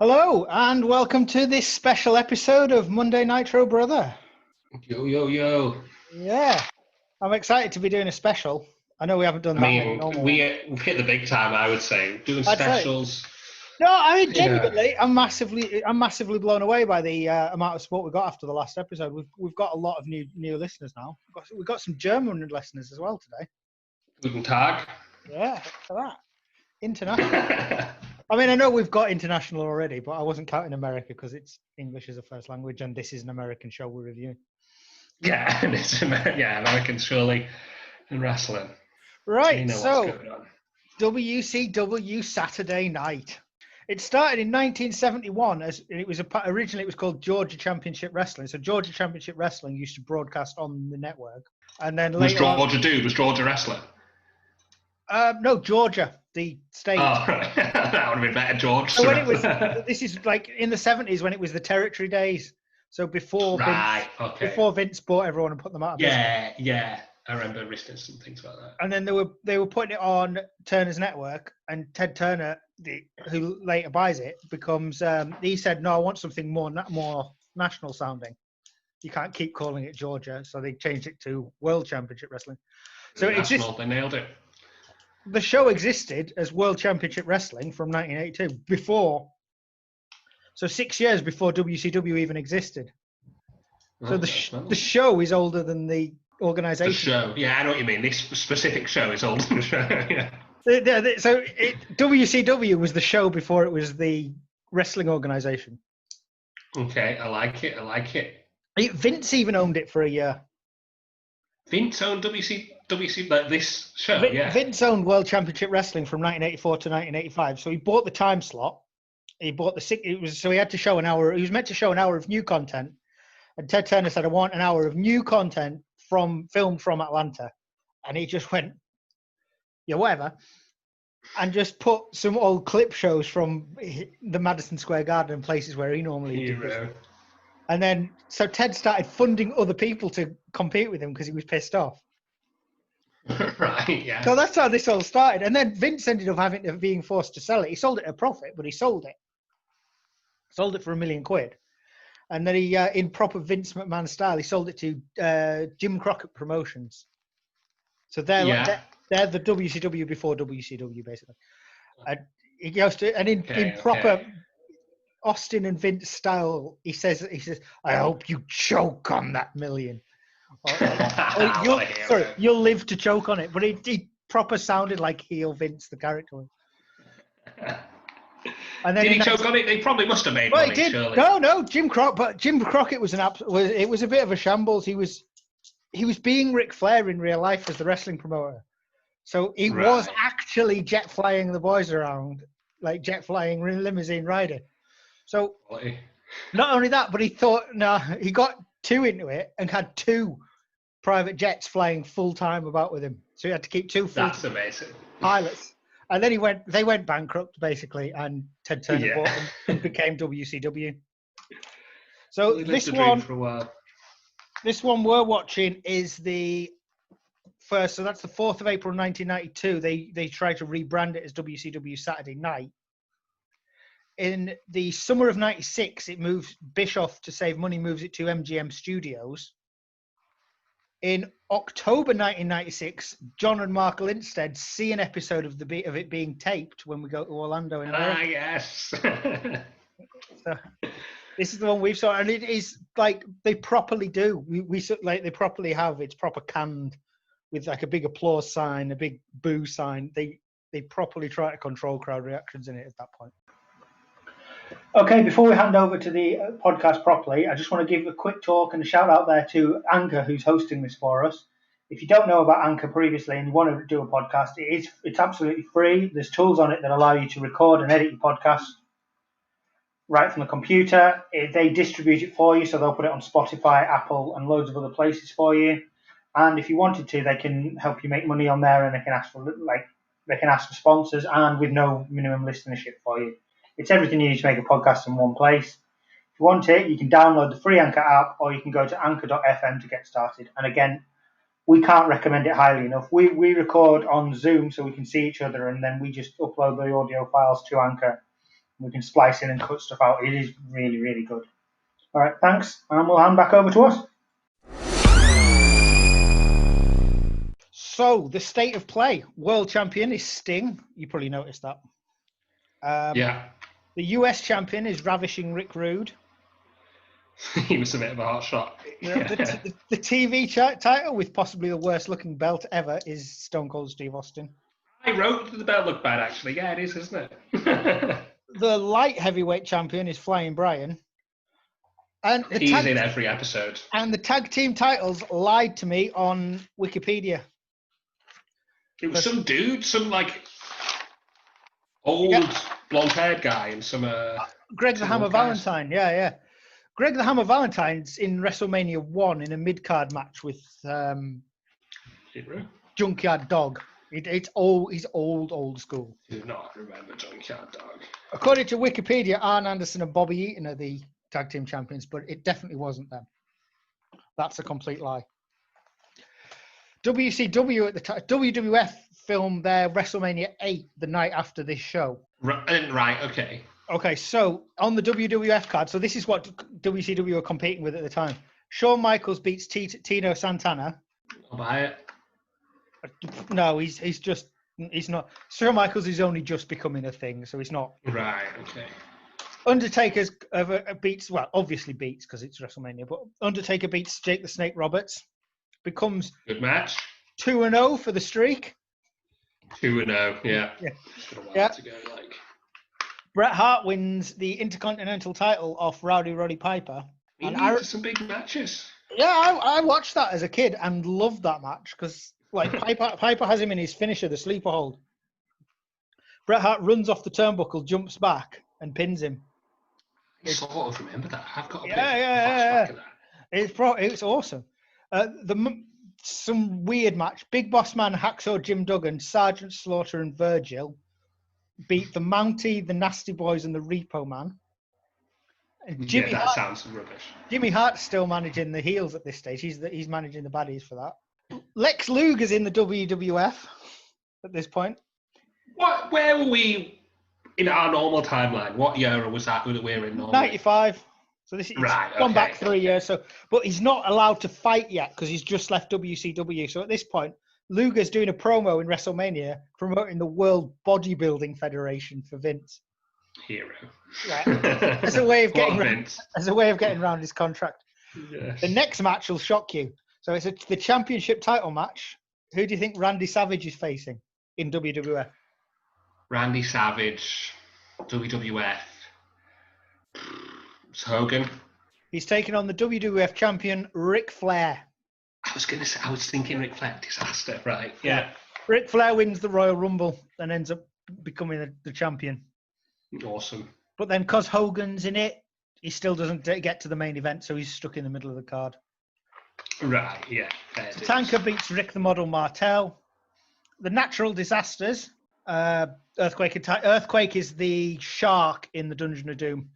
Hello, and welcome to this special episode of Monday Nitro, Brother. Yo, yo, yo. Yeah, I'm excited to be doing a special. I know we haven't done that many normal we ones. hit the big time, I would say. Doing I'd say. specials. No, I mean, Yeah. genuinely, I'm massively blown away by the amount of support we got after the last episode. We've got a lot of new listeners now. We've got some German listeners as well today. Guten Tag. Yeah, for that. International. I mean, I know we've got international already, but I wasn't counting America because it's English as a first language, and this is an American show we're reviewing. Yeah, and it's Americans surely in wrestling. Right, So what's going on. WCW Saturday Night. It started in 1971 originally it was called Georgia Championship Wrestling. So Georgia Championship Wrestling used to broadcast on the network, and then later Was Georgia wrestling? No, Georgia, the state. Oh, right. That would have been better, George. So when this is like in the 70s when it was the territory days. So before Vince bought everyone and put them out of business. Yeah. I remember wrestling some things like that. And then they were putting it on Turner's network, and Ted Turner, who later buys it, becomes. He said, "No, I want something more national sounding. You can't keep calling it Georgia." So they changed it to World Championship Wrestling. So they nailed it. The show existed as World Championship Wrestling from 1982 so 6 years before WCW even existed. So the show is older than the organization. The show, yeah, I know what you mean. This specific show is older than the show. Yeah. So WCW was the show before it was the wrestling organization. Okay, I like it. Vince even owned it for a year. Vince owned WC, like this show, yeah. Vince owned World Championship Wrestling from 1984 to 1985. So he bought the time slot. He bought so he had to show an hour. He was meant to show an hour of new content, and Ted Turner said, "I want an hour of new content filmed from Atlanta," and he just went, "Yeah, whatever," and just put some old clip shows from the Madison Square Garden and places where he normally did. And then so Ted started funding other people to compete with him because he was pissed off. Right, yeah. So that's how this all started. And then Vince ended up being forced to sell it. He sold it at a profit, but he sold it. Sold it for £1 million. And then he, in proper Vince McMahon style, he sold it to Jim Crockett Promotions. So they're the WCW before WCW, basically. And he goes to, and in proper Austin and Vince style, he says, "I hope you choke on that million." You'll live to choke on it. But he proper sounded like heel Vince, the character. And then did he choke on it? They probably must have made money. He did. Surely. No, Jim Crockett was it was a bit of a shambles. He was being Ric Flair in real life as the wrestling promoter. So he was actually jet flying the boys around, like jet flying limousine rider. So not only that, but he got too into it and had 2 private jets flying full time about with him. So he had to keep 2 That's amazing. pilots. And then they went bankrupt basically, and Ted Turner bought them and became WCW. So this one we're watching is the first. So that's the 4th of April 1992. They tried to rebrand it as WCW Saturday Night. In the summer of '96, it moves Bischoff to save money, moves it to MGM Studios. In October 1996, John and Mark Lindstedt see an episode of it being taped when we go to Orlando in America. Yes. So this is the one we've saw, and it is like they properly do. They properly have it's proper canned with like a big applause sign, a big boo sign. They properly try to control crowd reactions in it at that point. Okay, before we hand over to the podcast properly, I just want to give a quick talk and a shout out there to Anchor, who's hosting this for us. If you don't know about Anchor previously and you want to do a podcast, it's absolutely free. There's tools on it that allow you to record and edit your podcast right from the computer. They distribute it for you, so they'll put it on Spotify, Apple, and loads of other places for you. And if you wanted to, they can help you make money on there, and they can ask for sponsors, and with no minimum listenership for you. It's everything you need to make a podcast in one place. If you want it, you can download the free Anchor app, or you can go to anchor.fm to get started. And again, we can't recommend it highly enough. We record on Zoom so we can see each other, and then we just upload the audio files to Anchor. We can splice in and cut stuff out. It is really, really good. All right, thanks. And we'll hand back over to us. So, the state of play. World champion is Sting. You probably noticed that. Yeah. The US champion is Ravishing Rick Rude. He was a bit of a hot shot. The TV title with possibly the worst looking belt ever is Stone Cold Steve Austin. I wrote that the belt looked bad, actually. Yeah, it is, isn't it? The light heavyweight champion is Flying Brian. And He's in every episode. And the tag team titles lied to me on Wikipedia. It was some dude, some like old blonde-haired guy, and some. Greg the Hammer Valentine, yeah. Greg the Hammer Valentine's in WrestleMania 1 in a mid-card match with Junkyard Dog. He's old school. Do not remember Junkyard Dog. According to Wikipedia, Arn Anderson and Bobby Eaton are the tag team champions, but it definitely wasn't them. That's a complete lie. WCW at the time, WWF filmed their WrestleMania 8 the night after this show. Right, okay. Okay, so on the WWF card, so this is what WCW were competing with at the time. Shawn Michaels beats Tino Santana. I'll buy it. No, he's not. Shawn Michaels is only just becoming a thing, so he's not. Right, okay. Undertaker's obviously beats because it's WrestleMania, but Undertaker beats Jake the Snake Roberts. Becomes good match. 2-0 for the streak. 2-0, yeah. Just got a while to go, like. Bret Hart wins the Intercontinental title off Rowdy Roddy Piper. And some big matches. Yeah, I watched that as a kid and loved that match because Piper has him in his finisher, the sleeper hold. Bret Hart runs off the turnbuckle, jumps back, and pins him. I sort of remember that. I've got a bit of that. It's awesome. Some weird match. Big Boss Man, Hacksaw Jim Duggan, Sergeant Slaughter, and Virgil beat the Mountie, the Nasty Boys, and the Repo Man. And sounds rubbish. Jimmy Hart's still managing the heels at this stage. He's managing the baddies for that. Lex Luger's in the WWF at this point. Where were we in our normal timeline? What year was that we were in normally? 95. So this is gone back 3 years. But he's not allowed to fight yet because he's just left WCW. So at this point, Luger's doing a promo in WrestleMania promoting the World Bodybuilding Federation for Vince. Hero. Right. As a way of getting around his contract. Yes. The next match will shock you. So it's the championship title match. Who do you think Randy Savage is facing in WWF? Randy Savage, WWF. It's Hogan. He's taking on the WWF champion Ric Flair. I was thinking Ric Flair. Disaster, right? Yeah. Ric Flair wins the Royal Rumble and ends up becoming the champion. Awesome. But then because Hogan's in it, he still doesn't get to the main event, so he's stuck in the middle of the card. Right, yeah. Tatanka beats Rick the Model Martel. The Natural Disasters. Earthquake is the shark in the Dungeon of Doom.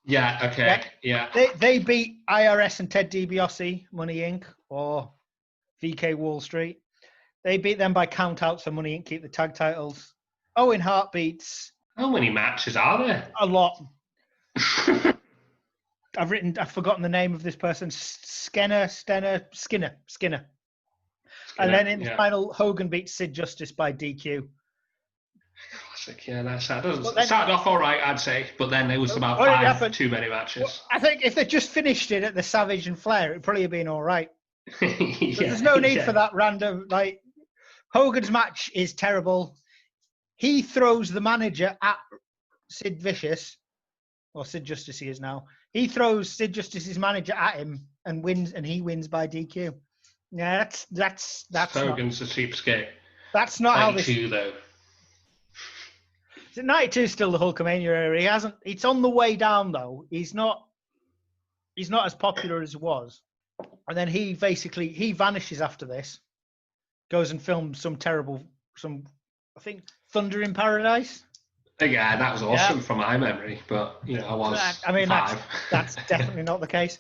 Yeah, okay, yeah. They beat IRS and Ted DiBiase, Money Inc., or VK Wall Street. They beat them by count-out, so Money Inc. keep the tag titles. Owen Hart beats... How many matches are there? A lot. I've forgotten the name of this person. Skinner. And then in the final, Hogan beats Sid Justice by DQ. Classic, yeah. That started off all right, I'd say, but then there was about 5 too many matches. Well, I think if they just finished it at the Savage and Flair, it'd probably have been all right. There's no need for that random, Hogan's match is terrible. He throws the manager at Sid Vicious, or Sid Justice he is now. He throws Sid Justice's manager at him and wins, and he wins by DQ. Yeah, that's Hogan's a cheapskate. That's not how this. 92 though. 92 is still the Hulkamania era. He hasn't. It's on the way down though. He's not as popular as he was. And then he vanishes after this. Goes and films some I think Thunder in Paradise. Yeah, that was awesome from my memory, but I was. I mean, 5. that's definitely not the case.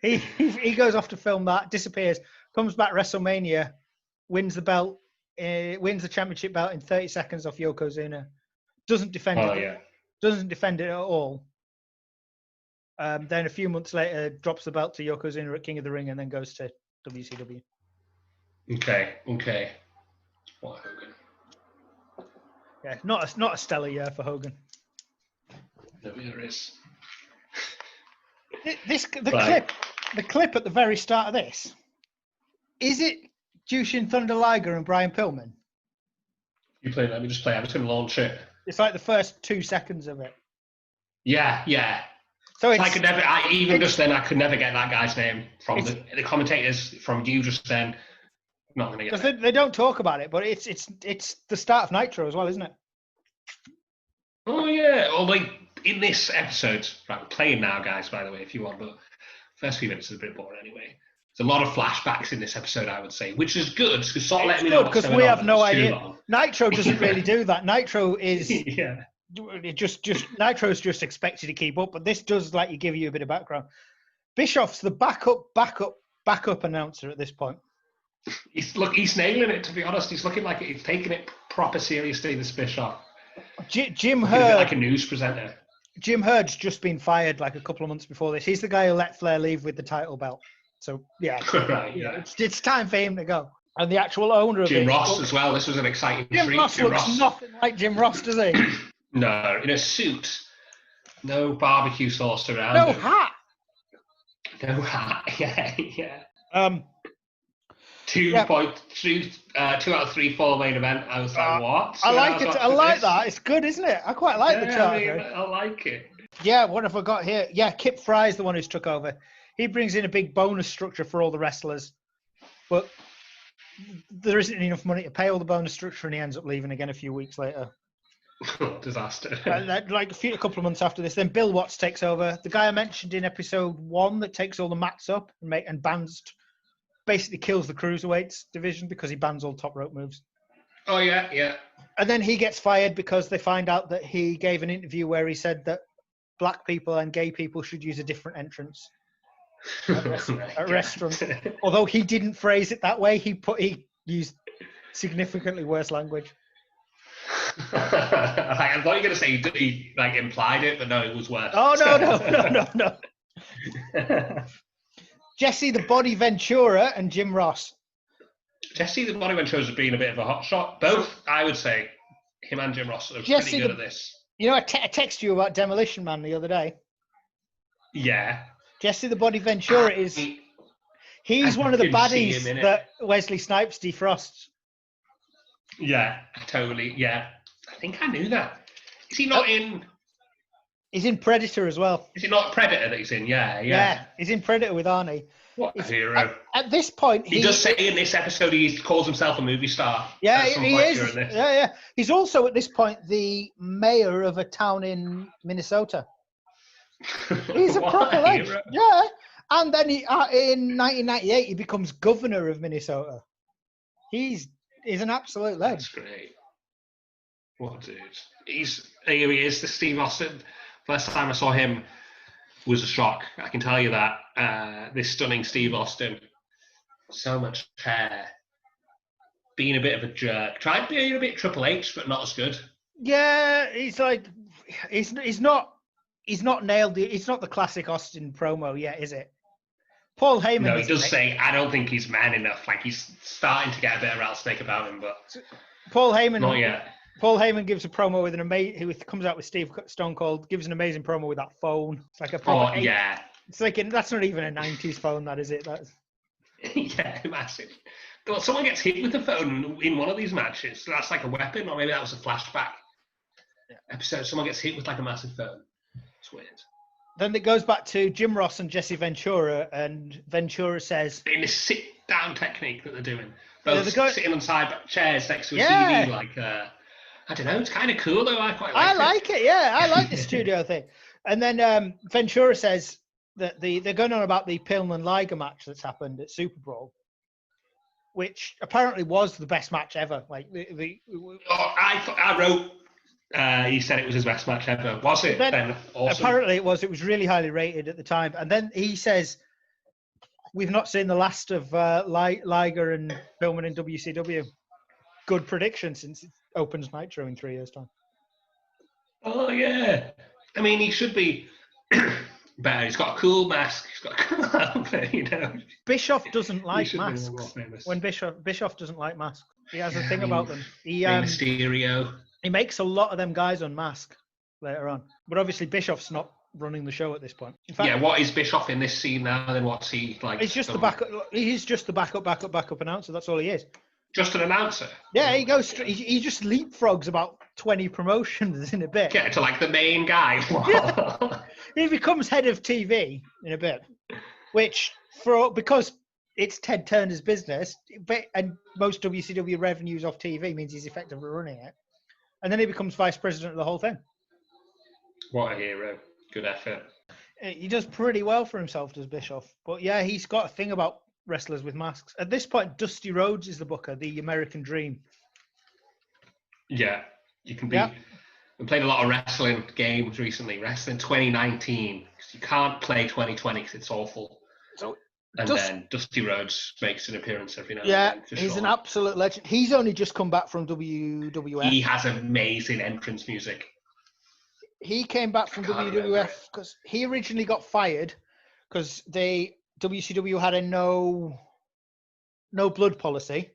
He goes off to film that, disappears, comes back WrestleMania, wins the belt, wins the championship belt in 30 seconds off Yokozuna, doesn't defend Oh it. yeah. Doesn't defend it at all. Then a few months later, drops the belt to Yokozuna at King of the Ring, and then goes to WCW. Okay. What Hogan? Yeah, not a stellar year for Hogan. No, there is. The clip at the very start of this, is it Jushin Thunder Liger and Brian Pillman? You play. Let me just play. I'm just going to launch it. It's like the first 2 seconds of it. Yeah. So I could never. Just then, I could never get that guy's name from the commentators. From you just then, not going to get. Because they don't talk about it, but it's the start of Nitro as well, isn't it? Oh yeah. Well, like in this episode, right? We're playing now, guys. By the way, if you want, but first few minutes is a bit boring anyway. There's a lot of flashbacks in this episode, I would say, which is good because sort of let me know what's going on. Because we have no idea. Nitro doesn't really do that. Nitro is Nitro's just expected to keep up, but this does give you a bit of background. Bischoff's the backup announcer at this point. He's nailing it. To be honest, he's looking like he's taking it proper seriously. This Bischoff. Jim Herd, like a news presenter. Jim Herd's just been fired a couple of months before this. He's the guy who let Flair leave with the title belt. So yeah, right, yeah. It's time for him to go. And the actual owner of Jim Ross as well. This was an exciting treat. Jim Ross nothing like Jim Ross, does he? No, in a suit, no barbecue sauce around. No hat. No hat. Yeah. 2 out of 3 for the main event. I was like, what? I like it. I like that. It's good, isn't it? I quite like the chart. I like it. Yeah, what have I got here? Yeah, Kip Fry's the one who's took over. He brings in a big bonus structure for all the wrestlers, but there isn't enough money to pay all the bonus structure, and he ends up leaving again a few weeks later. Disaster. A couple of months after this, then Bill Watts takes over. The guy I mentioned in episode 1 that takes all the mats up and bans, basically kills the cruiserweights division because he bans all top rope moves. Oh yeah. And then he gets fired because they find out that he gave an interview where he said that black people and gay people should use a different entrance at restaurants. Although he didn't phrase it that way, he used significantly worse language. I thought you were going to say he implied it, but no, it was worse. Oh no. Jesse the Body Ventura and Jim Ross. Jesse the Body Ventura has been a bit of a hot shot. Both, I would say, him and Jim Ross are pretty good at this. You know, I texted you about Demolition Man the other day. Yeah. Jesse the Body Ventura he's one of the baddies that Wesley Snipes defrosts. Yeah, totally. Yeah. I think I knew that. Is he not in... He's in Predator as well. Is it not Predator that he's in? Yeah. Yeah, he's in Predator with Arnie. What a hero. At this point... He does say in this episode he calls himself a movie star. Yeah, he is. Yeah. He's also, at this point, the mayor of a town in Minnesota. He's a proper legend. Yeah. And then in 1998, he becomes governor of Minnesota. He's an absolute legend. That's great. What a dude. Here he is, the Steve Austin. First time I saw him was a shock. I can tell you that. This stunning Steve Austin. So much hair. Being a bit of a jerk. Tried being a bit Triple H, but not as good. Yeah, he's not nailed it. It's not the classic Austin promo yet, is it? Paul Heyman. No, he does say, I don't think he's man enough. He's starting to get a bit of rattlesnake about him, but Paul Heyman. Not yet. Paul Heyman gives a promo with who comes out with Steve Stone Cold, gives an amazing promo with that phone. It's like a proper. Yeah. It's that's not even a 90s phone, that is it? That's. Yeah, massive. But someone gets hit with the phone in one of these matches. That's like a weapon, or maybe that was a flashback episode. Someone gets hit with a massive phone. It's weird. Then it goes back to Jim Ross and Jesse Ventura, and Ventura says... In this sit-down technique that they're doing. Both sitting on side chairs next to a TV, I don't know, it's kind of cool though, I quite like it. I like it, yeah, I like the studio thing. And then Ventura says that they're going on about the Pillman Liger match that's happened at Super Bowl, which apparently was the best match ever. I wrote... he said it was his best match ever. Was it? Then awesome. Apparently it was. It was really highly rated at the time. And then he says, we've not seen the last of Liger and Pillman in WCW. Good prediction since it opens Nitro in 3 years' time. Oh yeah. I mean, he should be better. He's got a cool mask. He's got a cool outfit. You know. Bischoff doesn't He like should be more masks. famous. When Bischoff doesn't like masks, he has a Yeah, thing I mean, about them. He Rey Mysterio. he makes a lot of them guys unmask later on, but obviously Bischoff's not running the show at this point. In fact, Yeah, what is Bischoff in this scene now? Then what's he like? he's just the backup. He's just the backup announcer. That's all he is. Just an announcer. Yeah, he goes. He just leapfrogs about 20 promotions in a bit. Get to like the main guy. He becomes head of TV in a bit, which because it's Ted Turner's business, and most WCW revenues off TV means he's effectively running it. And then he becomes vice president of the whole thing. What a hero. Good effort. He does pretty well for himself, does Bischoff. But yeah, he's got a thing about wrestlers with masks. At this point, Dusty Rhodes is the booker, the American Dream. Yeah, you can be. Yeah. We played a lot of wrestling games recently. Wrestling 2019, because you can't play 2020 because it's awful. So, then Dusty Rhodes makes an appearance every now and yeah, then. he's an absolute legend. He's only just come back from WWF. He has amazing entrance music. He came back from WWF because he originally got fired because WCW had a no blood policy,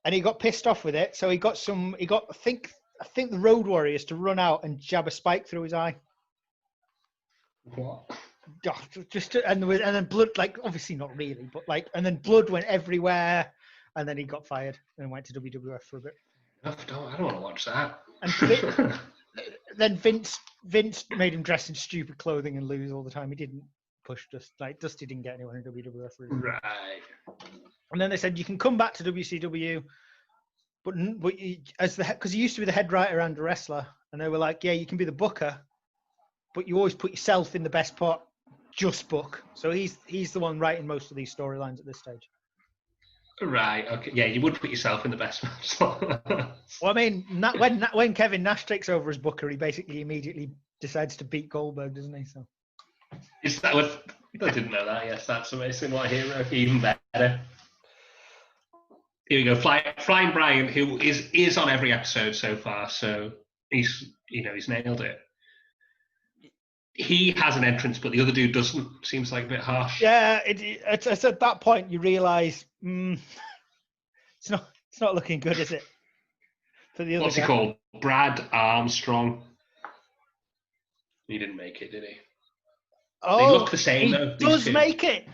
and he got pissed off with it. So he got I think the Road Warriors to run out and jab a spike through his eye. What? And then blood, like obviously not really, but like, and then blood went everywhere, and then he got fired and went to WWF for a bit. I don't want to watch that. And then Vince made him dress in stupid clothing and lose all the time. He didn't push Dusty didn't get anyone in WWF really. Right. And then they said you can come back to WCW, but because he used to be the head writer and a wrestler, and they were like, yeah, you can be the booker, but you always put yourself in the best part. Just book. So he's the one writing most of these storylines at this stage. Right. Okay. Yeah, you would put yourself in the best spot. Well, I mean, when Kevin Nash takes over as booker, he basically immediately decides to beat Goldberg, doesn't he? So. Is that what? I didn't know that. Yes, that's amazing. What a hero! Even better. Here we go. Flying Brian, who is on every episode so far. So he's nailed it. He has an entrance, but the other dude doesn't. Seems like a bit harsh. Yeah, it's at that point you realise it's not looking good, is it? For the other What's guy. he called? Brad Armstrong. He didn't make it, did he? Oh, they look the same though. He does make it.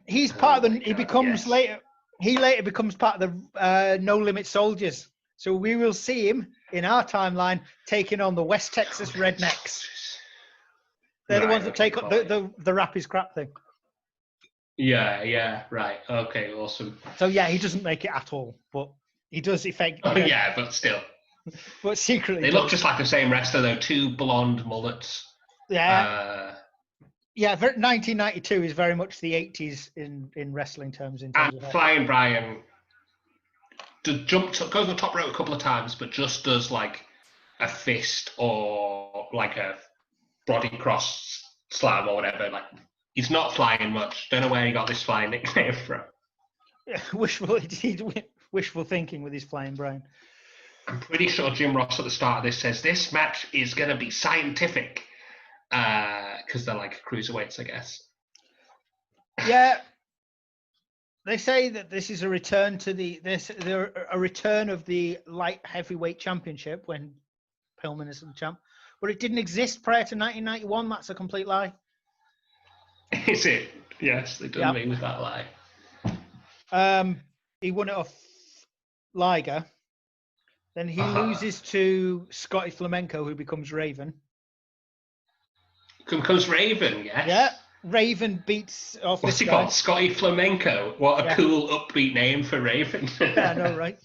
He's part of the. He becomes later. He later becomes part of the No Limit Soldiers. So we will see him in our timeline taking on the West Texas Rednecks. They're the ones that take up the rap is crap thing. Yeah, right. Okay, awesome. So yeah, he doesn't make it at all, but he does effectively. Oh yeah, but still. But secretly. They look just like the same wrestler though, two blonde mullets. Yeah. Yeah, 1992 is very much the 80s in wrestling terms. And Flying Brian goes on the top rope a couple of times, but just does like a fist or like a body cross slam or whatever. Like he's not flying much. Don't know where he got this flying nickname from. Yeah, wishful thinking with his Flying Brian. I'm pretty sure Jim Ross at the start of this says this match is going to be scientific because they're like cruiserweights, I guess. Yeah, they say that this is a return to a return of the light heavyweight championship when Pillman is the champ. But it didn't exist prior to 1991. That's a complete lie. Is it? Yes, they done me with that lie. He won it off Liger. Then he loses to Scotty Flamenco, who becomes Raven. Becomes Raven, yes. Yeah, Raven beats off What's this he guy. called? Scotty Flamenco. What a cool, upbeat name for Raven. Yeah, I know, right?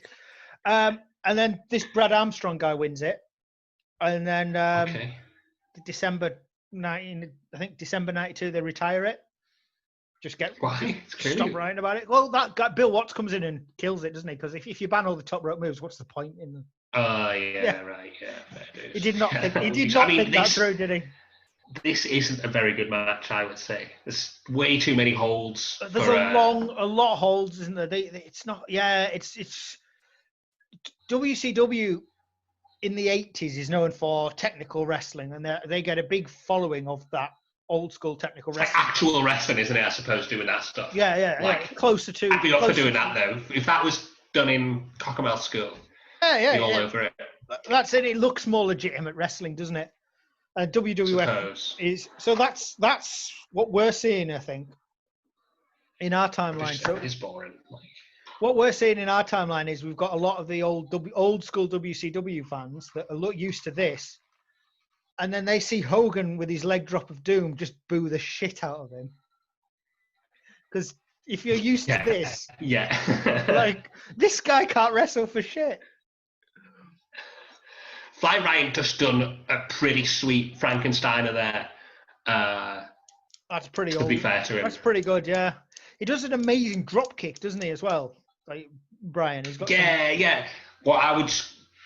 And then this Brad Armstrong guy wins it. And then December 92, they retire it. Just stop writing about it. Well, that guy, Bill Watts comes in and kills it, doesn't he? Because if you ban all the top rope moves, what's the point in them? Oh, yeah, right, yeah. He did not think that through, did he? This isn't a very good match, I would say. There's way too many holds. There's a lot of holds, isn't there? It's not. Yeah, it's WCW in the 80s is known for technical wrestling, and they get a big following of that old school technical It's like wrestling. actual wrestling, isn't it? I suppose doing that stuff. Yeah. Closer to. I'd be up for closer doing to- that though. If that was done in Cockermouth School, Yeah, be all over it. That's it. It looks more legitimate wrestling, doesn't it? WWF Suppose. is so. That's what we're seeing, I think, in our timeline. So It is boring. Like, what we're seeing in our timeline is we've got a lot of the old school WCW fans that are used to this, and then they see Hogan with his leg drop of doom, just boo the shit out of him. Because if you're used to this, like this guy can't wrestle for shit. Fly Ryan just done a pretty sweet Frankensteiner there. That's pretty to old. be fair to him. That's pretty good, yeah. He does an amazing drop kick, doesn't he, as well? Like Brian, he's got. Yeah. What I would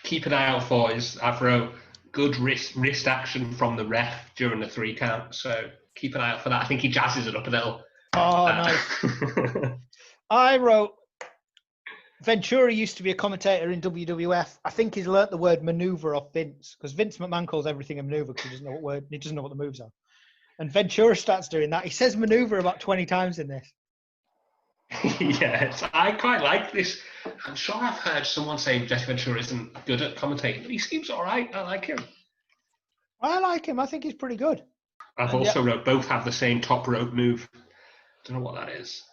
keep an eye out for is I've wrote good wrist action from the ref during the 3 count. So keep an eye out for that. I think he jazzes it up a little. Oh, nice. I wrote. Ventura used to be a commentator in WWF. I think he's learnt the word maneuver off Vince, because Vince McMahon calls everything a maneuver because he doesn't know what the moves are. And Ventura starts doing that. He says maneuver about 20 times in this. Yes, I quite like this. I'm sure I've heard someone say Jesse Ventura isn't good at commentating, but he seems all right. I like him. I like him. I think he's pretty good. I've also wrote both have the same top rope move. Don't know what that is.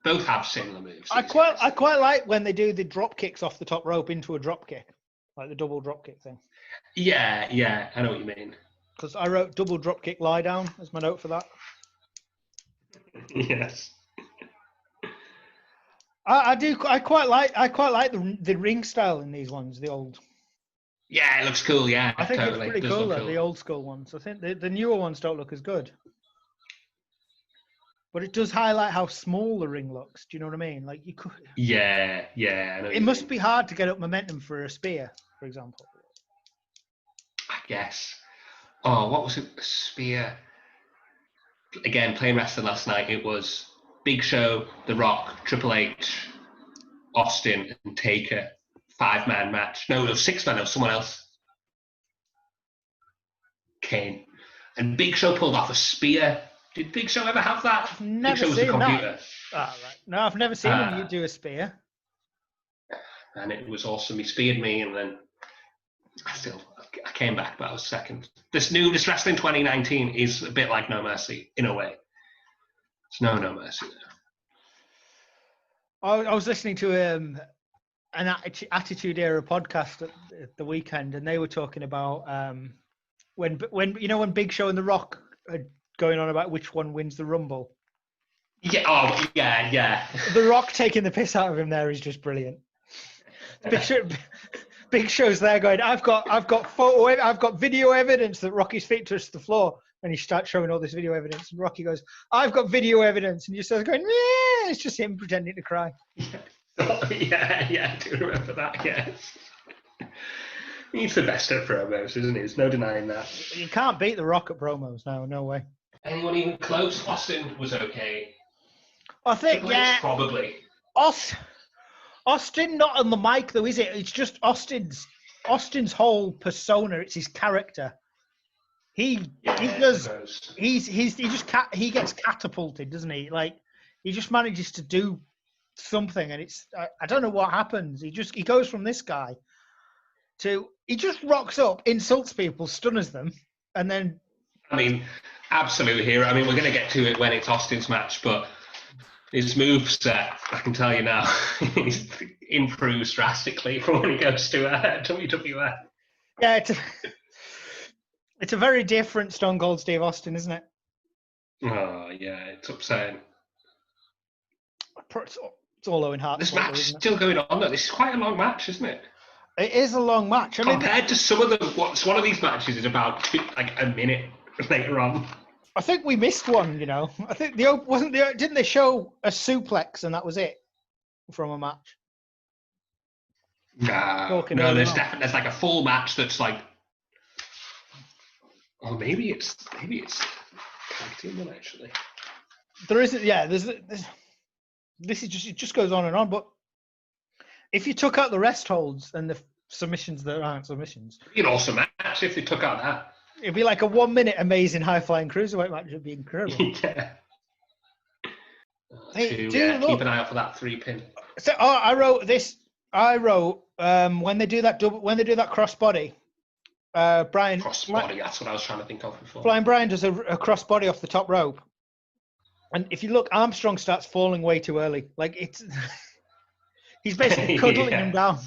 Both have similar moves. I quite like when they do the drop kicks off the top rope into a drop kick, like the double drop kick thing. Yeah, I know what you mean. Because I wrote double drop kick lie down as my note for that. Yes. I quite like the ring style in these ones, the old. Yeah, it looks cool. Yeah, I think totally. it's pretty cool, the old school ones. I think the newer ones don't look as good. But it does highlight how small the ring looks. Do you know what I mean? Like you could. Yeah. I know it must be hard to get up momentum for a spear, for example. I guess. Oh, what was it? A spear. Again, playing wrestling last night. It was Big Show, The Rock, Triple H, Austin, and Taker. 5-man match. No, it was 6-man. It was someone else. Kane. And Big Show pulled off a spear. Did Big Show ever have that? I've never Big Show was seen the computer. that. Right. No, I've never seen him do a spear. And it was awesome. He speared me, and then I came back, but I was second. This wrestling 2019 is a bit like No Mercy in a way. It's no mercy there. I was listening to an Attitude Era podcast at the weekend, and they were talking about when Big Show and The Rock are going on about which one wins the Rumble. Yeah. Oh, yeah. The Rock taking the piss out of him there is just brilliant. Big Show's there going, I've got video evidence that Rocky's feet touched the floor, and he starts showing all this video evidence, and Rocky goes, I've got video evidence, and he starts going, yeah, it's just him pretending to cry. Yeah, I do remember that. Yes, he's the best at promos, isn't he? There's no denying that. You can't beat The Rock at promos now, no way. Anyone even close? Austin was okay. I think, probably. Austin not on the mic though, is it? It's just Austin's whole persona. It's his character. He gets catapulted, doesn't he? Like he just manages to do something, and it's I don't know what happens. He goes from this guy to he just rocks up, insults people, stuns them, and then. I mean, absolute hero. I mean, we're going to get to it when it's Austin's match, but his moveset, I can tell you now, he's improves drastically from when he goes to WWF. Yeah, it's a very different Stone Cold Steve Austin, isn't it? Oh, yeah, it's upsetting. It's all Owen Hart. This match is still going on, though. This is quite a long match, isn't it? It is a long match. Compared to some of them, one of these matches is about a minute later on. I think we missed one, I think didn't they show a suplex and that was it from a match? No, there's like a full match that's like, or maybe it's tag team one actually. There isn't. Yeah, there's this is just it just goes on and on. But if you took out the rest holds and submissions that aren't submissions. It'd be an awesome match if they took out that. It'd be like a 1 minute amazing high flying cruiserweight match. It'd be incredible. Yeah. Hey, Keep an eye out for that 3-pin. So I wrote this. When they do that crossbody, Brian. Crossbody. That's what I was trying to think of before. Flying Brian does a crossbody off the top rope, and if you look, Armstrong starts falling way too early. Like it's, he's basically cuddling him down.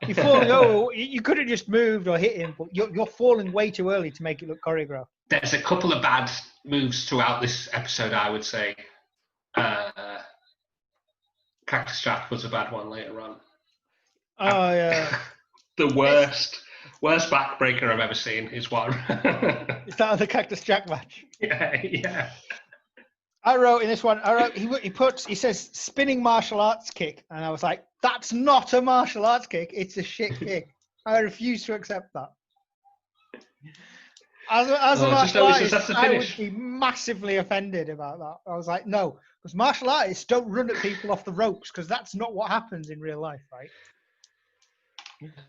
You're falling over. You could have just moved or hit him, but you're falling way too early to make it look choreographed. There's a couple of bad moves throughout this episode, I would say. Cactus Jack was a bad one later on. Oh yeah. The worst backbreaker I've ever seen is one. Is that the Cactus Jack match? Yeah. I wrote in this one. He says spinning martial arts kick, and I was like, that's not a martial arts kick. It's a shit kick. I refuse to accept that. As a martial artist, I would be massively offended about that. I was like, no, because martial artists don't run at people off the ropes, because that's not what happens in real life, right?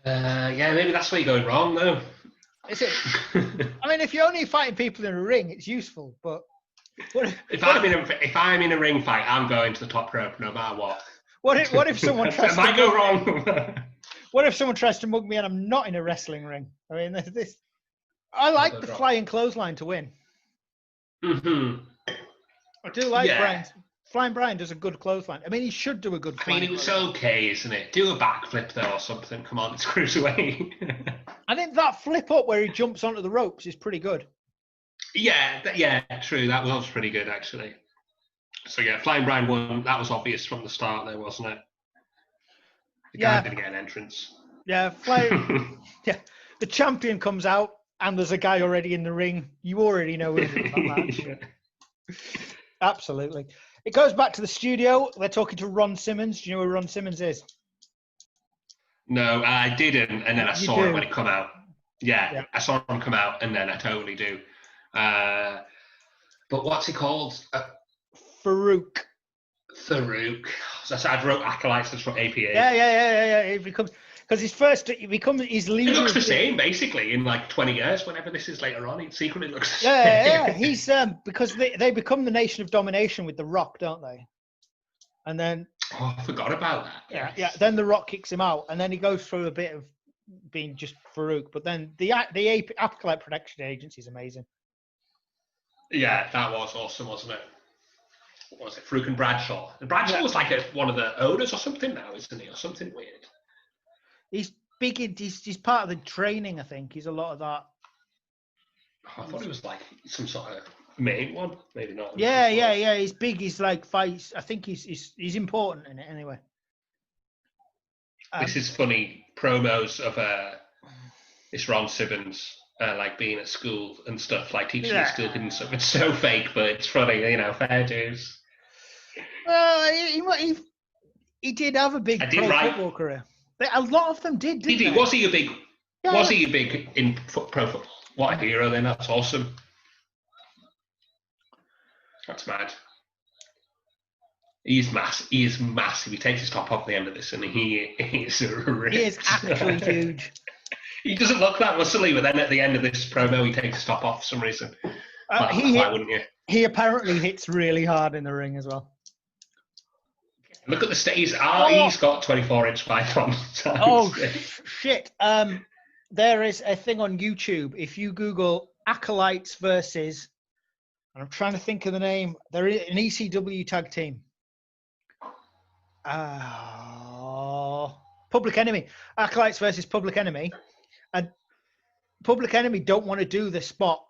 Yeah, maybe that's where you're going wrong, though. Is it? I mean, if you're only fighting people in a ring, it's useful, but if I'm in a ring fight, I'm going to the top rope no matter what. What if someone tries to go wrong? What if someone tries to mug me and I'm not in a wrestling ring? I mean, this. I like the flying clothesline to win. Mm-hmm. I do like Brian's. Flying Brian does a good clothesline. I mean, he should do a good flying. I mean, it's okay, isn't it? Do a backflip though or something. Come on, it's cruiserweight. I think that flip up where he jumps onto the ropes is pretty good. Yeah, true. That was pretty good, actually. So yeah, Flying Brian won. That was obvious from the start, there, wasn't it? The guy didn't get an entrance. Yeah, yeah. The champion comes out, and there's a guy already in the ring. You already know who's in that match. Absolutely. It goes back to the studio. They're talking to Ron Simmons. Do you know who Ron Simmons is? No, I didn't, and then I saw him when he come out. Yeah, I saw him come out, and then I totally do. But what's he called? Farouk. So I wrote Acolytes as from APA. Yeah. He becomes, because he's leader. It looks the same, basically, in like 20 years, whenever this is later on. It secretly looks the same. Yeah. He's because they become the Nation of Domination with The Rock, don't they? And then. Oh, I forgot about that. Yeah. Then The Rock kicks him out, and then he goes through a bit of being just Farouk. But then the Acolyte Protection Agency is amazing. Yeah, that was awesome, wasn't it? What was it? Farouk and Bradshaw. And Bradshaw was like one of the owners or something now, isn't he? Or something weird. He's big. He's part of the training, I think. He's a lot of that. Oh, I thought he was like some sort of main one. Maybe not. Yeah. He's big. He's like fights. I think he's important in it anyway. This is funny promos of this Ron Simmons. Like being at school and stuff, like teaching at school and stuff. It's so fake, but it's funny, fair dues. Well, he did have a big football career. A lot of them did, didn't they? Was he a big in pro football? What a hero then, that's awesome. That's mad. He is massive. He takes his top off at the end of this and he is ripped. He is actually huge. He doesn't look that muscly, but then at the end of this promo, he takes his top off for some reason. Why wouldn't you? He apparently hits really hard in the ring as well. Look at the stage. He's got 24-inch python. Oh, shit. There is a thing on YouTube. If you Google Acolytes versus, and I'm trying to think of the name, there is an ECW tag team. Public Enemy. Acolytes versus Public Enemy. And Public Enemy don't want to do the spot,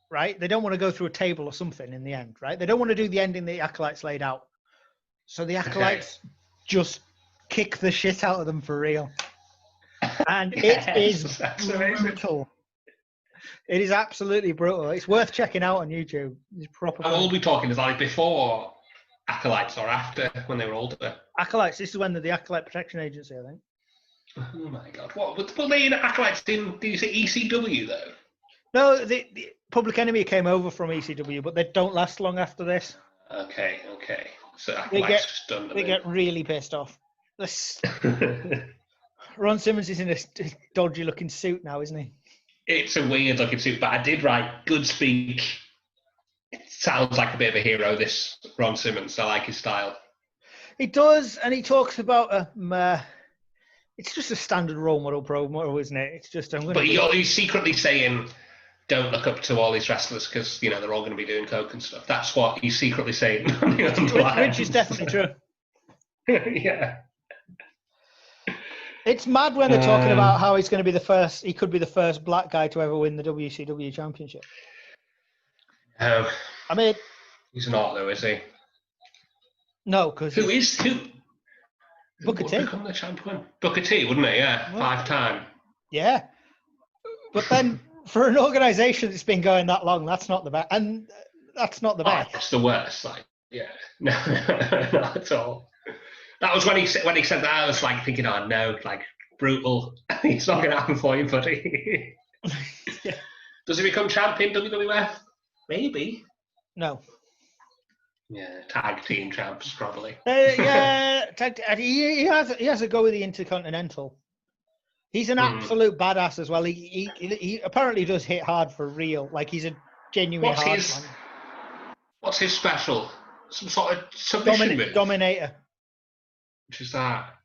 right? They don't want to go through a table or something in the end, right? They don't want to do the ending the Acolytes laid out. So the Acolytes just kick the shit out of them for real. And it is brutal. It is absolutely brutal. It's worth checking out on YouTube. It's proper. How old are we talking? Is that like before Acolytes or after, when they were older? Acolytes. This is when they're the Acolyte Protection Agency, I think. Oh my God! What were they in Acolytes? Did you say ECW though? No, the Public Enemy came over from ECW, but they don't last long after this. Okay. So Acolytes just done. They get really pissed off. Ron Simmons is in a dodgy-looking suit now, isn't he? It's a weird-looking suit, but I did write good speech. It sounds like a bit of a hero, this Ron Simmons. I like his style. He does, and he talks about it's just a standard role model promo, isn't it? It's just But he's secretly saying, "Don't look up to all these wrestlers because they're all going to be doing coke and stuff." That's what he's secretly saying. Which is definitely true. Yeah. It's mad when they're talking about how he's going to be the first. He could be the first black guy to ever win the WCW championship. Oh, I mean, he's not though, is he? No, because who Booker T. Become the champion? Booker T, wouldn't he? Yeah, 5-time. Yeah, but then for an organisation that's been going that long, that's not the best, and that's not the best. It's the worst. No, not at all. That was when he said that. I was thinking, oh no, brutal. It's not going to happen for you, buddy. Yeah. Does he become champion WWF? Maybe. No. Yeah, tag team champs probably. Yeah, he has a go with the Intercontinental. He's an absolute badass as well. He apparently does hit hard for real. He's a genuine hard man. What's his special? Some sort of submission move? Dominator. Which is that?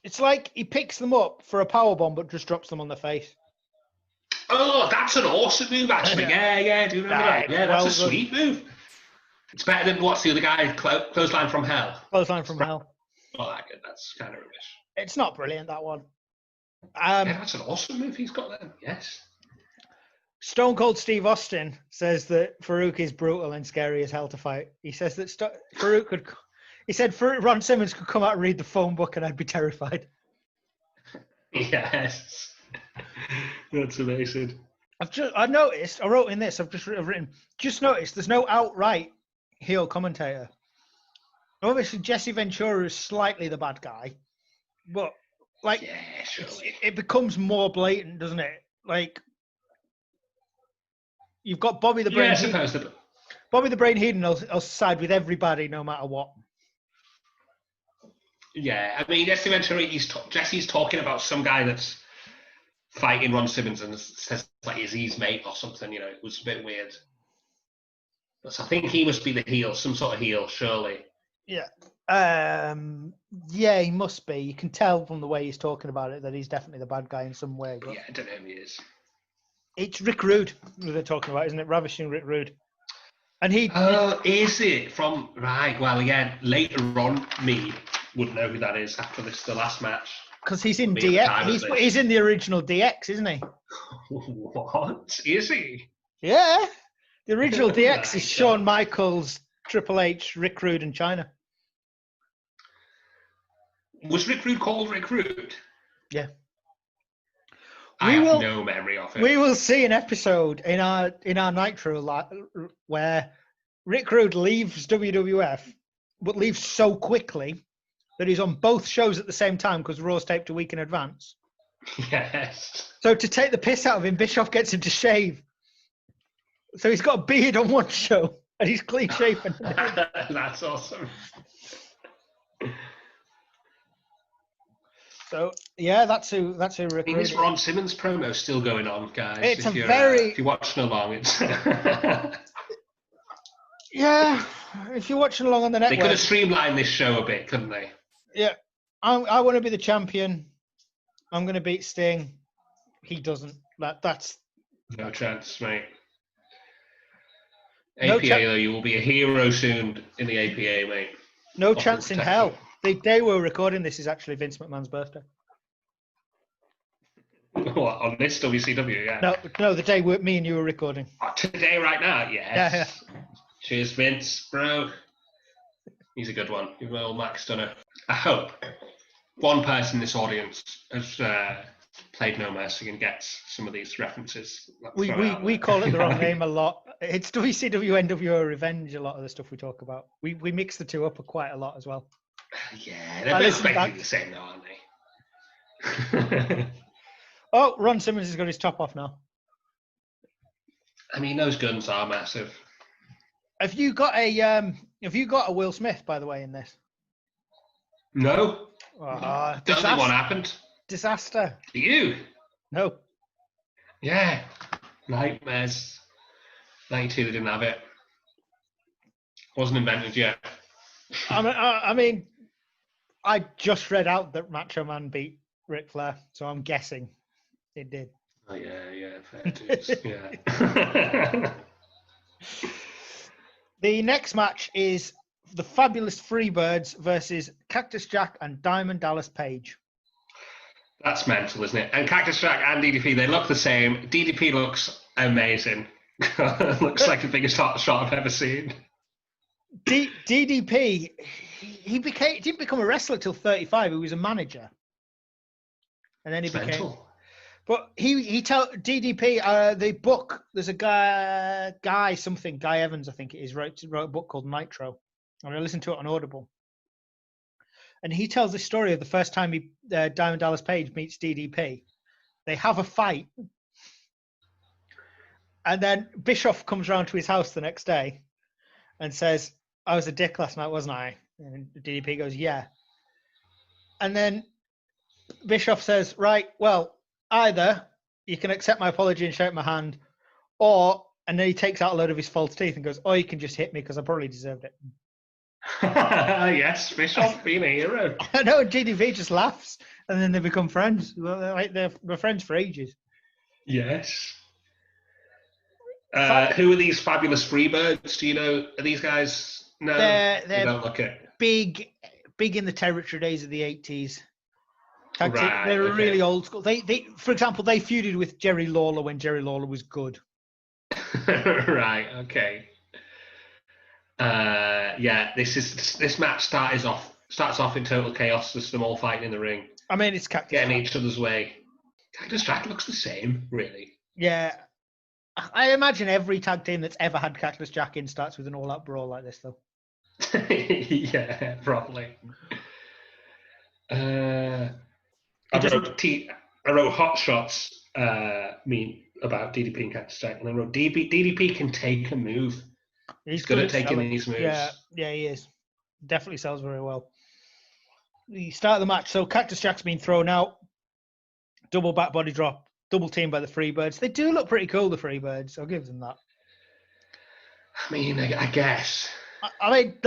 It's like he picks them up for a powerbomb, but just drops them on the face. Oh, that's an awesome move, actually. Yeah, do you remember that? Yeah, that's a sweet move. It's better than what's the other guy? Clothesline from Hell. Clothesline from Hell. Oh, that's kind of rubbish. It's not brilliant, that one. Yeah, that's an awesome move he's got there. Yes. Stone Cold Steve Austin says that Farouk is brutal and scary as hell to fight. He says that Farouk could. He said Ron Simmons could come out and read the phone book and I'd be terrified. Yes. That's amazing. I've noticed, I wrote in this, I've written, noticed there's no outright heel commentator. Obviously, Jesse Ventura is slightly the bad guy, but yeah, surely. it becomes more blatant, doesn't it? You've got Bobby the Brain. Yeah, I suppose that. Bobby the Brain Heenan will side with everybody no matter what. Yeah, I mean, Jesse Ventura, Jesse's talking about some guy that's fighting Ron Simmons and says he's his mate or something, it was a bit weird. But I think he must be the heel, some sort of heel, surely. Yeah. Yeah, he must be. You can tell from the way he's talking about it that he's definitely the bad guy in some way. But yeah, I don't know who he is. It's Rick Rude that they're talking about, isn't it? Ravishing Rick Rude. And he... is it? From... Right, well, again, later on, me wouldn't know who that is after the last match. Because he's in DX. He's in the original DX, isn't he? What? Is he? Yeah. The original DX is Shawn Michaels, Triple H, Rick Rude, and Chyna. Was Rick Rude called Rick Rude? Yeah. I have no memory of it. We will see an episode in our Nitro where Rick Rude leaves WWF, but leaves so quickly that he's on both shows at the same time because Raw's taped a week in advance. Yes. So to take the piss out of him, Bischoff gets him to shave. So he's got a beard on one show and he's clean shaven. That's awesome. So yeah, that's who Rick Rude. This Ron Simmons promo is still going on, guys. It's if you're watching along, it's yeah. If you're watching along on the network, they could have streamlined this show a bit, couldn't they? Yeah, I want to be the champion. I'm going to beat Sting. He doesn't. That's no chance, mate. APA, though, you will be a hero soon in the APA, mate. No chance in hell. The day we're recording this is actually Vince McMahon's birthday. What, on this WCW, yeah? No, the day me and you were recording. Oh, today, right now, yes. Yeah. Cheers, Vince, bro. He's a good one. You're well, Max Stunner. I hope one person in this audience has played No Mercy and gets some of these references. We call it the wrong name a lot. It's WCW NWO Revenge, a lot of the stuff we talk about. We mix the two up quite a lot as well. Yeah, they're basically the same now, aren't they? Oh, Ron Simmons has got his top off now. I mean, those guns are massive. Have you got a Will Smith, by the way, in this? No. Does Don't think one happened. Disaster. Do you? No. Yeah. Nightmares. 92, they didn't have it. Wasn't invented yet. I mean, I just read out that Macho Man beat Ric Flair, so I'm guessing it did. Oh, yeah, fair dues. Yeah. The next match is the Fabulous Freebirds versus Cactus Jack and Diamond Dallas Page. That's mental, isn't it? And Cactus Jack and DDP, they look the same. DDP looks amazing. Looks like the biggest hot shot I've ever seen. DDP, he didn't become a wrestler till 35. He was a manager, and then he became. Mental. But he tell DDP the book. There's a guy Evans, I think it is, wrote a book called Nitro, and I listened to it on Audible. And he tells the story of the first time Diamond Dallas Page meets DDP. They have a fight, and then Bischoff comes round to his house the next day, and says, "I was a dick last night, wasn't I?" And DDP goes, "Yeah." And then Bischoff says, "Right, well, either you can accept my apology and shake my hand, and then he takes out a load of his false teeth and goes, "Or you can just hit me because I probably deserved it." Yes, Bischoff being a hero. I know, DDP just laughs, and then they become friends. Well, they're friends for ages. Yes. Who are these Fabulous Freebirds? Do you know? Are these guys? No, they don't look it. Big in the territory days of the 80s. Right, they're really old school. They, for example, they feuded with Jerry Lawler when Jerry Lawler was good. Right. Okay. Yeah. This match starts off in total chaos. Just them all fighting in the ring. I mean, it's Cactus getting Jack. each other's way. Cactus Jack looks the same, really. Yeah. I imagine every tag team that's ever had Cactus Jack in starts with an all-out brawl like this, though. Yeah, probably. I wrote hot shots about DDP and Cactus Jack, and I wrote DDP can take a move. He's good at taking these moves. Yeah, he is. Definitely sells very well. The start of the match, so Cactus Jack's been thrown out. Double back body drop, double team by the Freebirds. They do look pretty cool, the Freebirds. I'll give them that. I mean, I guess. I mean,